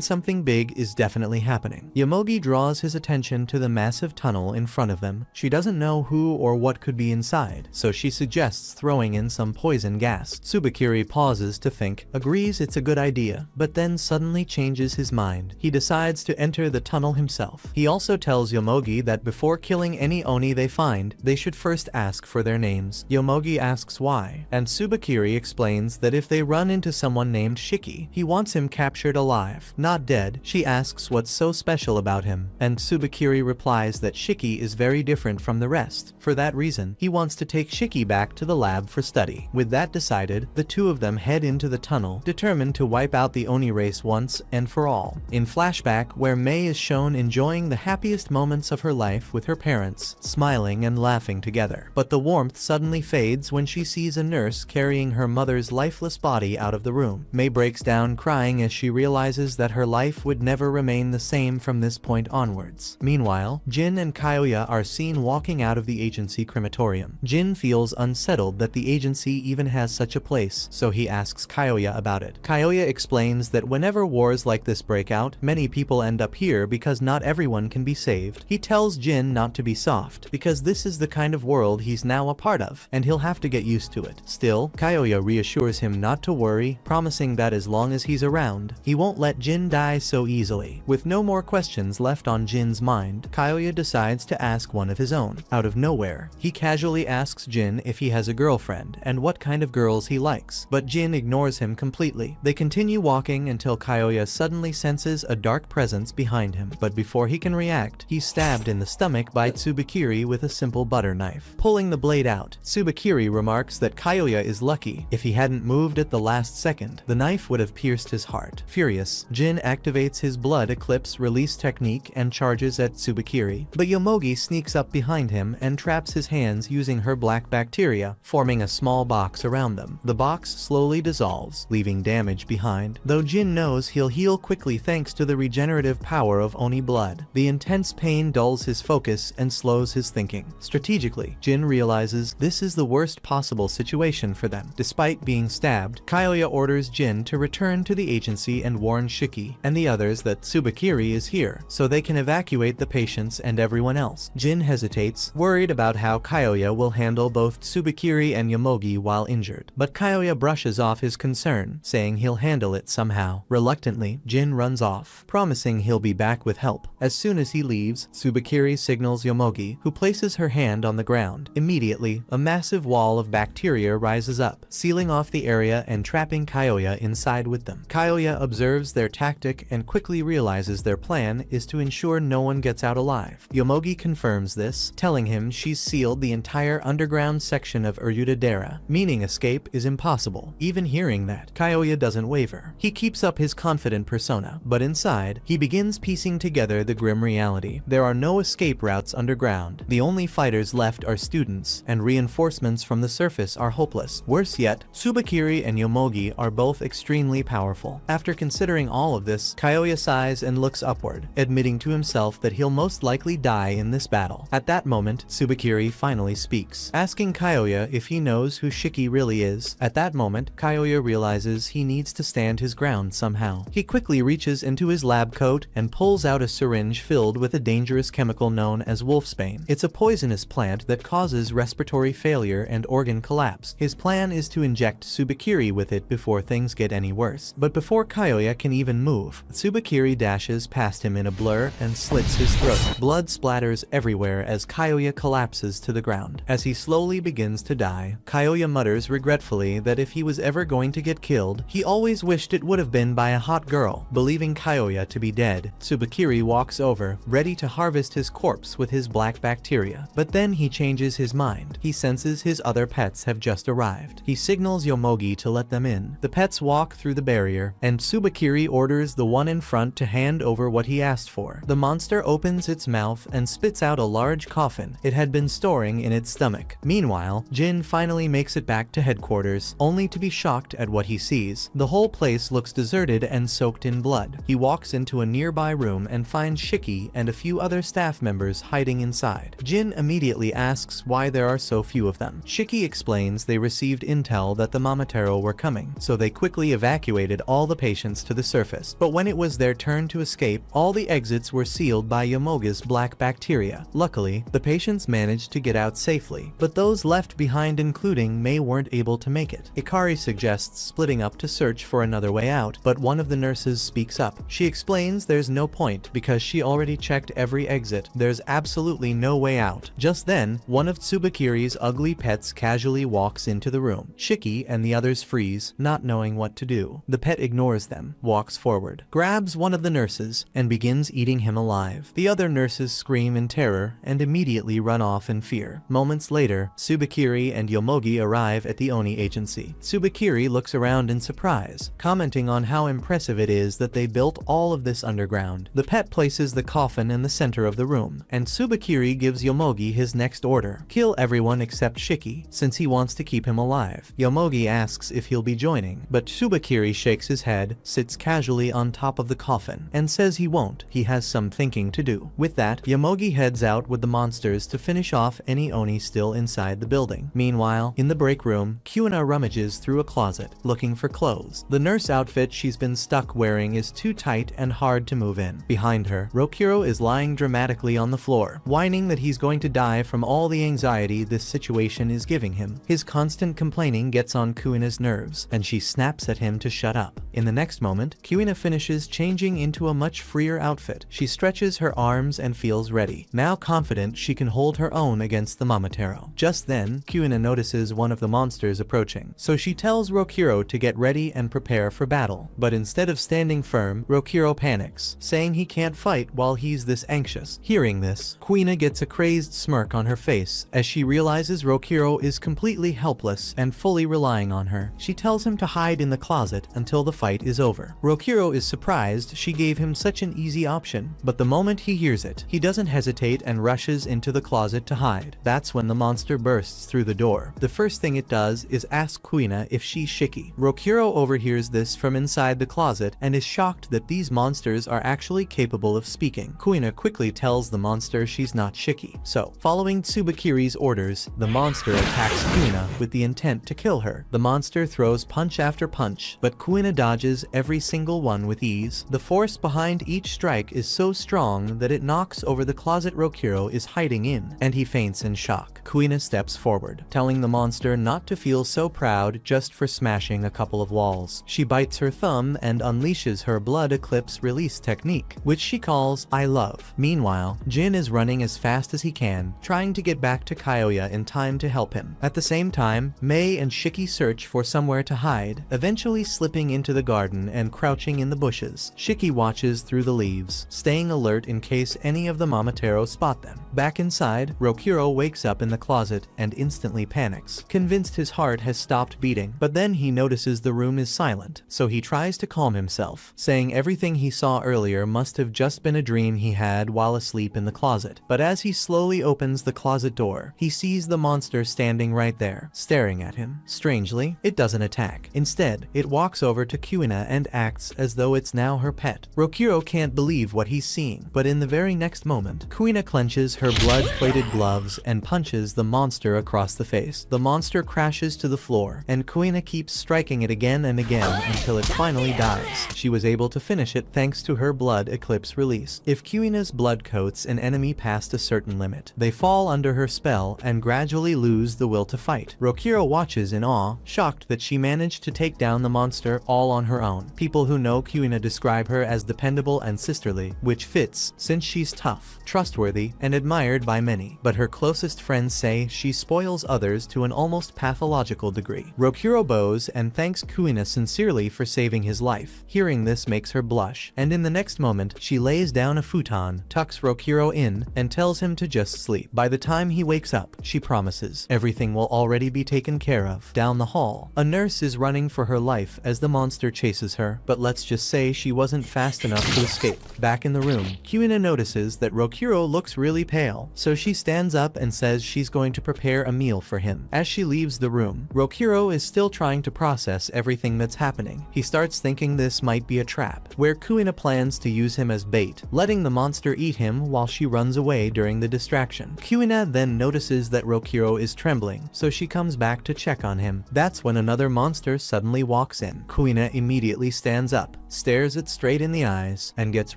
something big is definitely happening. Yomogi draws his attention to the massive tunnel in front of them. She doesn't know who or what could be inside, so she suggests throwing in some poison gas. Tsubakiri pauses to think, agrees it's a good idea, but then suddenly changes his mind. He decides to enter the tunnel himself. He also tells Yomogi that before killing any Oni they find, they should first ask for their names. Yomogi asks why, and Tsubakiri explains that if they run into someone named Shiki, he wants him captured alive, not dead. She asks what's so special about him, and Tsubakiri replies that Shiki is very different from the rest. For that reason, he wants to take Shiki back to the lab for study. With that decided, the two of them head into the tunnel, determined to wipe out the Oni race once and for all. In flashback, where Mei is shown enjoying the happiest moments of her life with her parents, smiling and laughing together. But the warmth suddenly fades when she sees a nurse carrying her mother's lifeless body out of the room. Mei breaks down crying as she realizes that her life would never remain the same from this point onwards. Meanwhile, Jin and Kyoya are seen walking out of the agency crematorium. Jin feels unsettled that the agency even has such a place, so he asks Kyoya about it. Kyoya explains that whenever wars like this break out, many people end up here because not everyone can be saved. He tells Jin not to be soft, because this is the kind of world he's now a part of, and he'll have to get used to it. Still, Kyoya reassures him not to worry, promising that as long as he's around, he won't let Jin die so easily. With no more questions left on Jin's mind, Kyoya decides to ask one of his own. Out of nowhere, he casually asks Jin if he has a girlfriend and what kind of girls he likes, but Jin ignores him completely. They continue walking until Kyoya suddenly senses a dark presence behind him, but before he can react, he's stabbed in the stomach by Tsubakiri with a simple butter knife. Pulling the blade out, Tsubakiri remarks that Kyoya is lucky. If he hadn't moved at the last second, the knife would have pierced his heart. Furious, Jin activates his blood eclipse release technique and charges at Tsubakiri, but Yomogi sneaks up behind him and traps his hands using her black bacteria, forming a small box around them. The box slowly dissolves, leaving damage behind, though Jin knows he'll heal quickly thanks to the regenerative power of Oni blood. The intense pain dulls his focus and slows his thinking. Strategically, Jin realizes this is the worst possible situation for them. Despite being stabbed, Kyoya orders Jin to return to the agency and warn Shiki and the others that Tsubakiri is here, so they can evacuate the patients and everyone else. Jin hesitates, worried about how Kyoya will handle both Tsubakiri and Yomogi while injured. But Kyoya brushes off his concern, saying he'll handle it somehow. Reluctantly, Jin runs off, promising he'll be back with help. As soon as he leaves, Tsubakiri signals Yomogi, who places her hand on the ground. Immediately, a massive wall of bacteria rises up, sealing off the area and trapping Kyoya inside with them. Kyoya observes their tactic and quickly realizes their plan is to ensure no one gets out alive. Yomogi confirms this, telling him she's sealed the entire underground section of Uryuta-dera, meaning escape is impossible. Even hearing that, Kyoya doesn't waver. He keeps up his confident persona, but inside, he begins piecing together the grim reality. There are no escape routes underground. The only fighters left are students, and reinforcements from the surface are hopeless. Worse yet, Tsubakiri and Yomogi are both extremely powerful. After considering all of this, Kyoya sighs and looks upward, admitting to himself that he'll most likely die in this battle. At that moment, Tsubakiri finally speaks, asking Kyoya if he knows who Shiki really is. At that moment, Kyoya realizes he needs to stand his ground somehow. He quickly reaches into his lab coat and pulls out a syringe filled with a dangerous chemical known as as wolfsbane. It's a poisonous plant that causes respiratory failure and organ collapse. His plan is to inject Tsubakiri with it before things get any worse. But before Kyoya can even move, Tsubakiri dashes past him in a blur and slits his throat. Blood splatters everywhere as Kyoya collapses to the ground. As he slowly begins to die, Kyoya mutters regretfully that if he was ever going to get killed, he always wished it would have been by a hot girl. Believing Kyoya to be dead, Tsubakiri walks over, ready to harvest his corpse with his black bacteria. But then he changes his mind. He senses his other pets have just arrived. He signals Yomogi to let them in. The pets walk through the barrier, and Tsubakiri orders the one in front to hand over what he asked for. The monster opens its mouth and spits out a large coffin it had been storing in its stomach. Meanwhile, Jin finally makes it back to headquarters, only to be shocked at what he sees. The whole place looks deserted and soaked in blood. He walks into a nearby room and finds Shiki and a few other staff members hiding inside. Jin immediately asks why there are so few of them. Shiki explains they received intel that the Momotaro were coming, so they quickly evacuated all the patients to the surface. But when it was their turn to escape, all the exits were sealed by Yomogi's black bacteria. Luckily, the patients managed to get out safely, but those left behind, including Mei, weren't able to make it. Ikari suggests splitting up to search for another way out, but one of the nurses speaks up. She explains there's no point because she already checked every exit. There's absolutely no way out. Just then, one of Tsubakiri's ugly pets casually walks into the room. Shiki and the others freeze, not knowing what to do. The pet ignores them, walks forward, grabs one of the nurses, and begins eating him alive. The other nurses scream in terror and immediately run off in fear. Moments later, Tsubakiri and Yomogi arrive at the Oni agency. Tsubakiri looks around in surprise, commenting on how impressive it is that they built all of this underground. The pet places the coffin in the center of the room, and Tsubakiri gives Yomogi his next order: kill everyone except Shiki, since he wants to keep him alive. Yomogi asks if he'll be joining, but Tsubakiri shakes his head, sits casually on top of the coffin, and says he won't. He has some thinking to do. With that, Yomogi heads out with the monsters to finish off any Oni still inside the building. Meanwhile, in the break room, Kuina rummages through a closet, looking for clothes. The nurse outfit she's been stuck wearing is too tight and hard to move in. Behind her, Rokuro is lying dramatically on the floor, whining that he's going to die from all the anxiety this situation is giving him. His constant complaining gets on Kuina's nerves, and she snaps at him to shut up. In the next moment, Kuina finishes changing into a much freer outfit. She stretches her arms and feels ready, now confident she can hold her own against the Momotaro. Just then, Kuina notices one of the monsters approaching, so she tells Rokuro to get ready and prepare for battle. But instead of standing firm, Rokuro panics, saying he can't fight while he's this anxious. Hearing this, Kuina gets a crazed smirk on her face as she realizes Rokuro is completely helpless and fully relying on her. She tells him to hide in the closet until the fight is over. Rokuro is surprised she gave him such an easy option, but the moment he hears it, he doesn't hesitate and rushes into the closet to hide. That's when the monster bursts through the door. The first thing it does is ask Kuina if she's Shiki. Rokuro overhears this from inside the closet and is shocked that these monsters are actually capable of speaking. Kuina quickly tells the monster she's not Shiki. So, following Tsubakiri's orders, the monster attacks Kuina with the intent to kill her. The monster throws punch after punch, but Kuina dodges every single one with ease. The force behind each strike is so strong that it knocks over the closet Rokuro is hiding in, and he faints in shock. Kuina steps forward, telling the monster not to feel so proud just for smashing a couple of walls. She bites her thumb and unleashes her blood eclipse release technique, which she calls I Love. Meanwhile, Jin is running as fast as he can, trying to get back to Kyoya in time to help him. At the same time, Mei and Shiki search for somewhere to hide, eventually slipping into the garden and crouching in the bushes. Shiki watches through the leaves, staying alert in case any of the Momotaro spot them. Back inside, Rokuro wakes up in the closet and instantly panics, convinced his heart has stopped beating. But then he notices the room is silent, so he tries to calm himself, saying everything he saw earlier must have just been a dream he had while asleep in the closet. But as he slowly opens the closet door, he sees the monster standing right there, staring at him. Strangely, it doesn't attack. Instead, it walks over to Kuina and acts as though it's now her pet. Rokuro can't believe what he's seeing, but in the very next moment, Kuina clenches her blood-plated gloves and punches the monster across the face. The monster crashes to the floor, and Kuina keeps striking it again and again until it finally dies. She was able to finish it thanks to her blood eclipse release. If Kuina's blood coats an enemy enemy past a certain limit. They fall under her spell and gradually lose the will to fight. Rokiro watches in awe, shocked that she managed to take down the monster all on her own. People who know Kuina describe her as dependable and sisterly, which fits, since she's tough, trustworthy, and admired by many. But her closest friends say she spoils others to an almost pathological degree. Rokiro bows and thanks Kuina sincerely for saving his life. Hearing this makes her blush, and in the next moment, she lays down a futon, tucks Rokiro in, and tells him to just sleep. By the time he wakes up, she promises everything will already be taken care of. Down the hall, a nurse is running for her life as the monster chases her, but let's just say she wasn't fast enough to escape. Back in the room, Kuina notices that Rokiro looks really pale, so she stands up and says she's going to prepare a meal for him. As she leaves the room, Rokiro is still trying to process everything that's happening. He starts thinking this might be a trap, where Kuina plans to use him as bait, letting the monster eat him while she runs away during the distraction. Kuina then notices that Rokiro is trembling, so she comes back to check on him. That's when another monster suddenly walks in. Kuina immediately stands up, stares it straight in the eyes, and gets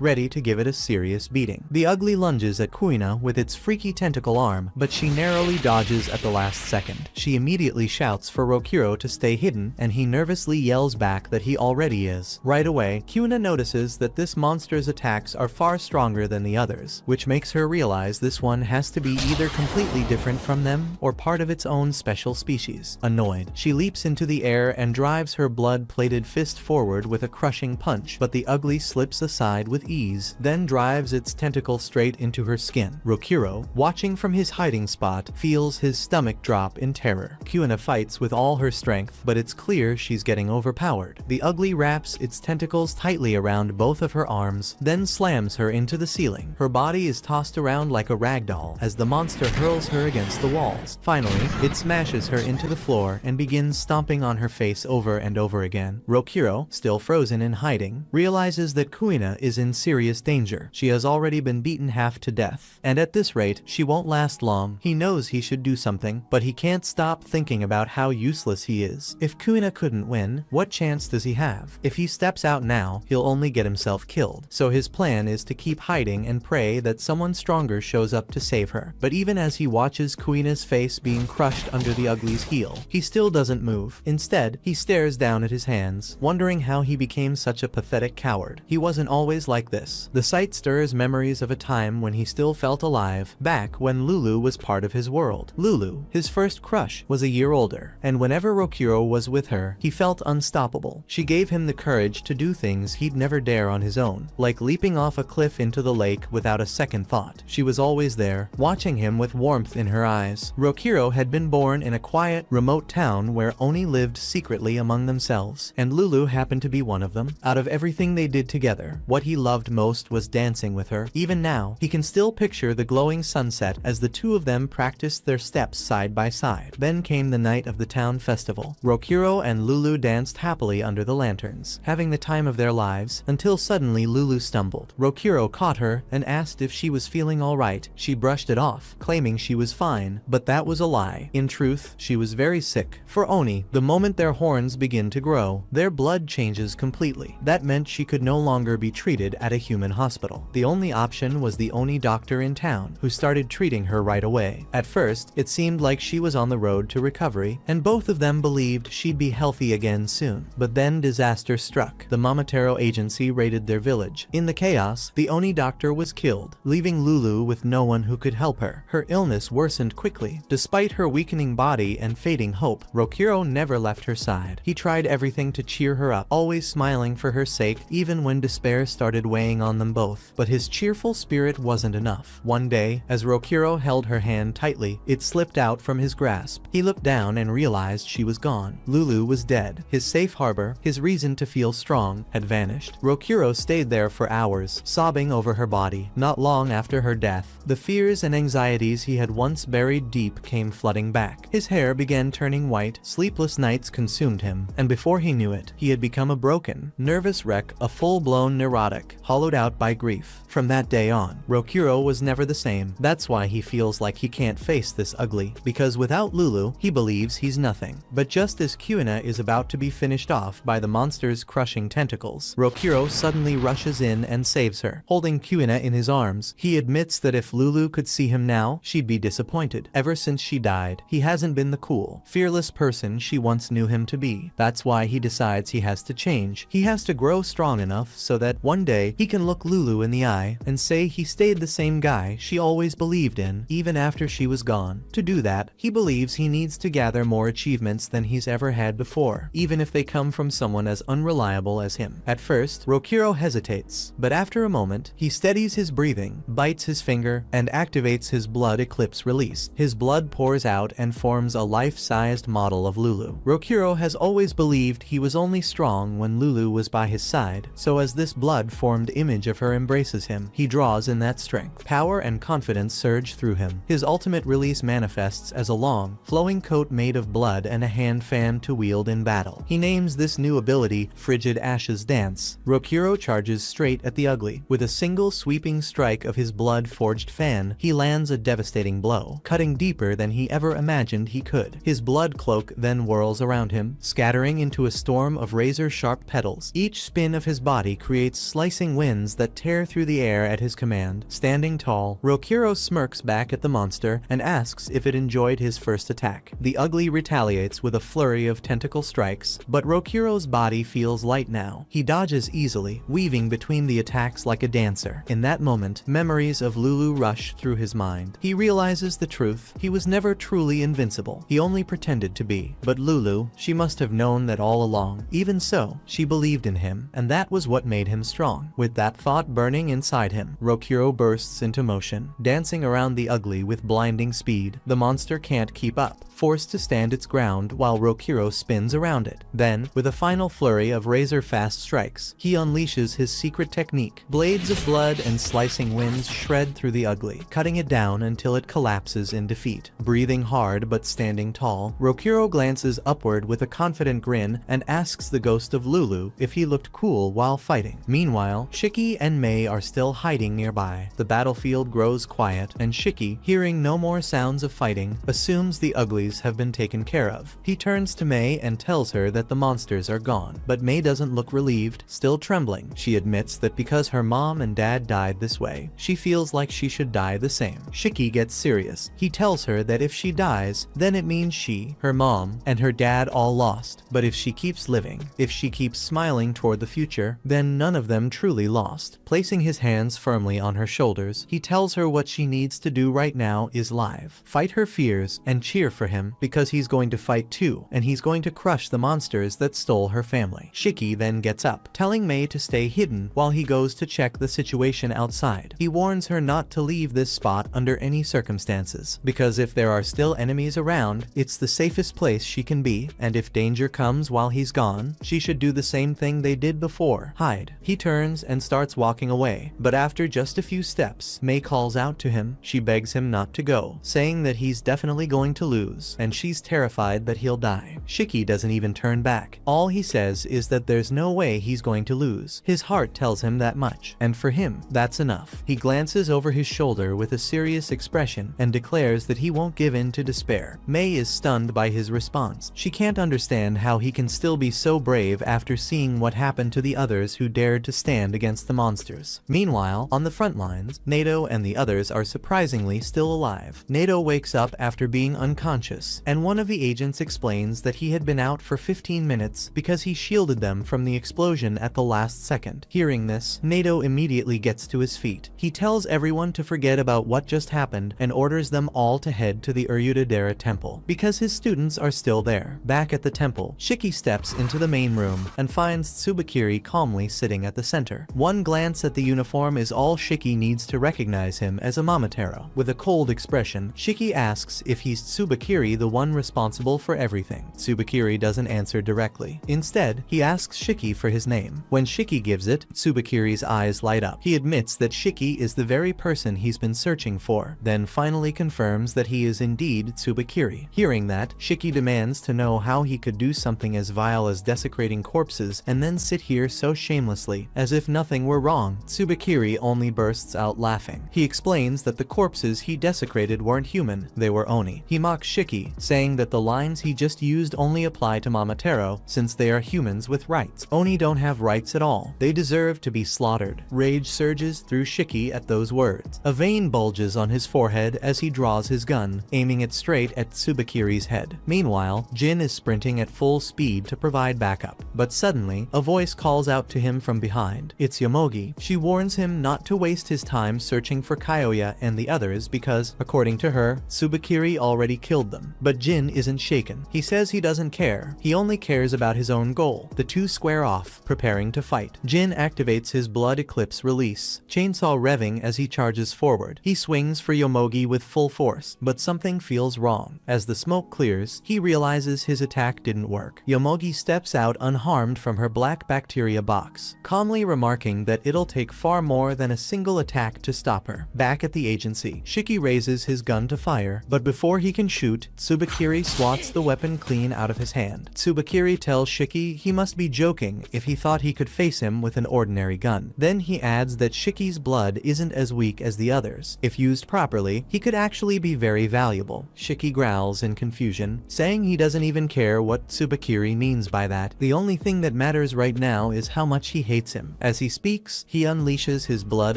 ready to give it a serious beating. The ugly lunges at Kuina with its freaky tentacle arm, but she narrowly dodges at the last second. She immediately shouts for Rokiro to stay hidden, and he nervously yells back that he already is. Right away, Kuina notices that this monster's attacks are far stronger than the others, which makes her realize this one has to be either completely different from them or part of its own special species. Annoyed, she leaps into the air and drives her blood-plated fist forward with a crushing punch, but the ugly slips aside with ease, then drives its tentacle straight into her skin. Rokiro, watching from his hiding spot, feels his stomach drop in terror. Kuina fights with all her strength, but it's clear she's getting overpowered. The ugly wraps its tentacles tightly around both of her arms, then slams her into the ceiling. Her body is tossed around like a rag doll as the monster hurls her against the walls. Finally, it smashes her into the floor and begins stomping on her face over and over again. Rokiro, still frozen in hiding, realizes that Kuina is in serious danger. She has already been beaten half to death, and at this rate, she won't last long. He knows he should do something, but he can't stop thinking about how useless he is. If Kuina couldn't win, what chance does he have? If he steps out now, he'll only get himself killed. So his plan is to keep hiding and pray that someone stronger shows up to save her. But even as he watches Kuina's face being crushed under the ugly's heel, he still doesn't move. Instead, he stares down at his hands, wondering how he became such a pathetic coward. He wasn't always like this. The sight stirs memories of a time when he still felt alive, back when Lulu was part of his world. Lulu, his first crush, was a year older, and whenever Rokiro was with her, he felt unstoppable. She gave him the courage to do things he'd never dare on his own, like leaping off a cliff into the lake without a second thought. She was always there, watching him with warmth in her eyes. Rokiro had been born in a quiet, remote town where Oni lived secretly among themselves, and Lulu happened to be one of them. Out of everything they did together, what he loved most was dancing with her. Even now, he can still picture the glowing sunset as the two of them practiced their steps side by side. Then came the night of the town festival. Rokiro and Lulu danced happily under the lanterns, having the time of their lives, until suddenly Lulu stumbled. Rokiro caught her and asked if she was feeling alright. She brushed it off, claiming she was fine, but that was a lie. In truth, she was very sick. For Oni, the moment their horns begin to grow, their blood changes completely. That meant she could no longer be treated at a human hospital. The only option was the Oni doctor in town, who started treating her right away. At first, it seemed like she was on the road to recovery, and both of them believed she'd be healthy again soon. But then disaster struck. The Momotaro agency raided their village. In the chaos, the Oni doctor was killed, leaving Lulu with no one who could help her. Her illness worsened quickly. Despite her weakening body and fading hope, Rokiro never left her side. He tried everything to cheer her up, always smiling for her sake, even when despair started weighing on them both. But his cheerful spirit wasn't enough. One day, as Rokiro held her hand tightly, it slipped out from his grasp. He looked down and realized she was gone. Lulu was dead. His safe harbor, his reason to feel strong, had vanished. Rokiro stayed there for hours, sobbing over her body. Not long after her death, the fears and anxieties he had once buried deep came flooding back. His hair began turning white, sleepless nights consumed him, and before he knew it, he had become a broken, nervous nervous wreck, a full-blown neurotic, hollowed out by grief. From that day on, Rokuro was never the same. That's why he feels like he can't face this ugly, because without Lulu, he believes he's nothing. But just as Kuina is about to be finished off by the monster's crushing tentacles, Rokuro suddenly rushes in and saves her. Holding Kuina in his arms, he admits that if Lulu could see him now, she'd be disappointed. Ever since she died, he hasn't been the cool, fearless person she once knew him to be. That's why he decides he has to change. He has to grow strong enough so that one day he can look Lulu in the eye and say he stayed the same guy she always believed in, even after she was gone. To do that, he believes he needs to gather more achievements than he's ever had before, even if they come from someone as unreliable as him. At first, Rokuro hesitates, but after a moment, he steadies his breathing, bites his finger, and activates his blood eclipse release. His blood pours out and forms a life-sized model of Lulu. Rokuro has always believed he was only strong when Lulu was by his side, so as this blood-formed image of her embraces him, he draws in that strength. Power and confidence surge through him. His ultimate release manifests as a long, flowing coat made of blood and a hand fan to wield in battle. He names this new ability Frigid Ashes Dance. Rokuro charges straight at the ugly. With a single sweeping strike of his blood-forged fan, he lands a devastating blow, cutting deeper than he ever imagined he could. His blood cloak then whirls around him, scattering into a storm of razor-sharp petals. Each spin of his body creates slicing winds that tear through the air at his command. Standing tall, Rokuro smirks back at the monster and asks if it enjoyed his first attack. The ugly retaliates with a flurry of tentacle strikes, but Rokuro's body feels light now. He dodges easily, weaving between the attacks like a dancer. In that moment, memories of Lulu rush through his mind. He realizes the truth. He was never truly invincible. He only pretended to be. But Lulu, she must have known that all along. Even so, she believed in him, and that was what made him strong. With that thought burning inside him, Rokuro bursts into motion, dancing around the ugly with blinding speed. The monster can't keep up, forced to stand its ground while Rokuro spins around it. Then, with a final flurry of razor-fast strikes, he unleashes his secret technique. Blades of blood and slicing winds shred through the ugly, cutting it down until it collapses in defeat. Breathing hard but standing tall, Rokuro glances upward with a confident grin and asks the ghost of Lulu if he looked cool while fighting. Meanwhile, Shiki and Mei are still hiding nearby. The battlefield grows quiet, and Shiki, hearing no more sounds of fighting, assumes the uglies have been taken care of. He turns to Mei and tells her that the monsters are gone, but Mei doesn't look relieved. Still trembling, she admits that because her mom and dad died this way, she feels like she should die the same. Shiki gets serious. He tells her that if she dies, then it means she, her mom, and her dad all lost. But if she keeps living, if she keeps smiling toward the future, then none of them truly lost. Placing his hands firmly on her shoulders, he tells her what she needs to do right now is live. Fight her fears and cheer for him, because he's going to fight too, and he's going to crush the monsters that stole her family. Shiki then gets up, telling Mei to stay hidden while he goes to check the situation outside. He warns her not to leave this spot under any circumstances, because if there are still enemies around, it's the safest place she can be, and if danger comes while he's gone, she should do the same thing they did before, hide. He turns and starts walking away, but after just a few steps, Mei calls out to him. She begs him not to go, saying that he's definitely going to lose, and she's terrified that he'll die. Shiki doesn't even turn back. All he says is that there's no way he's going to lose. His heart tells him that much, and for him, that's enough. He glances over his shoulder with a serious expression and declares that he won't give in to despair. Mei is stunned by his response. She can't understand how he can still be so brave after seeing what happened to the others who dared to stand against the monsters. Meanwhile, on the front lines, Nato and the others are surprisingly still alive. Nato wakes up after being unconscious, and one of the agents explains that he had been out for 15 minutes because he shielded them from the explosion at the last second. Hearing this, Nato immediately gets to his feet. He tells everyone to forget about what just happened and orders them all to head to the Uryudadera temple, because his students are still there. Back at the temple, Shiki steps into the main room and finds Tsubakiri calmly sitting at the center. One glance at the uniform is all Shiki needs to recognize him as a Momotaro. With a cold expression, Shiki asks if he's Tsubakiri, the one responsible for everything. Tsubakiri doesn't answer directly. Instead, he asks Shiki for his name. When Shiki gives it, Tsubakiri's eyes light up. He admits that Shiki is the very person he's been searching for, then finally confirms that he is indeed Tsubakiri. Hearing that, Shiki demands to know how he could do something as vile as desecrating corpses and then sit here so shamelessly, as if nothing were wrong. Tsubakiri only bursts out laughing. He explains that the corpses he desecrated weren't human, they were Oni. He mocks Shiki, saying that the lines he just used only apply to Momotaro, since they are humans with rights. Oni don't have rights at all. They deserve to be slaughtered. Rage surges through Shiki at those words. A vein bulges on his forehead as he draws his gun, aiming it straight at Tsubakiri's head. Meanwhile, Jin is sprinting at full speed to provide backup. But suddenly, a voice calls out to him from behind. It's Yomogi. She warns him not to waste his time searching for Kyoya and the others because, according to her, Tsubakiri already killed them. But Jin isn't shaken. He says he doesn't care. He only cares about his own goal. The two square off, preparing to fight. Jin activates his blood eclipse release, chainsaw revving as he charges forward. He swings for Yomogi with full force, but something feels wrong. As the smoke clears, he realizes his attack didn't work. Yomogi steps out unharmed from her black bacteria box, calmly remarking that it'll take far more than a single attack to stop her. Back at the agency, Shiki raises his gun to fire, but before he can shoot, Tsubakiri swats the weapon clean out of his hand. Tsubakiri tells Shiki he must be joking if he thought he could face him with an ordinary gun. Then he adds that Shiki's blood isn't as weak as the others. If used properly, he could actually be very valuable. Shiki growls in confusion, saying he doesn't even care what Tsubakiri means by that. The only thing that matters right now is how much he hates him. As he speaks, he unleashes his blood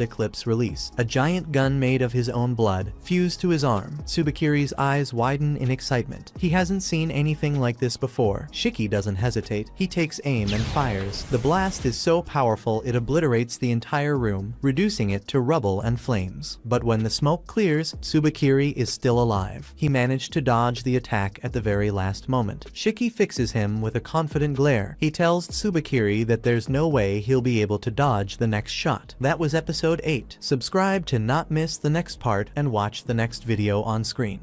eclipse release. A giant gun made of his own blood fused to his arm. Tsubakiri's eyes widen in excitement. He hasn't seen anything like this before. Shiki doesn't hesitate. He takes aim and fires. The blast is so powerful it obliterates the entire room, reducing it to rubble and flames. But when the smoke clears, Tsubakiri is still alive. He managed to dodge the attack at the very last moment. Shiki fixes him with a confident glare. He tells Tsubakiri that there's no way he'll be able to dodge the next shot. That was episode 8. Subscribe to not miss the next part and watch the next video on screen.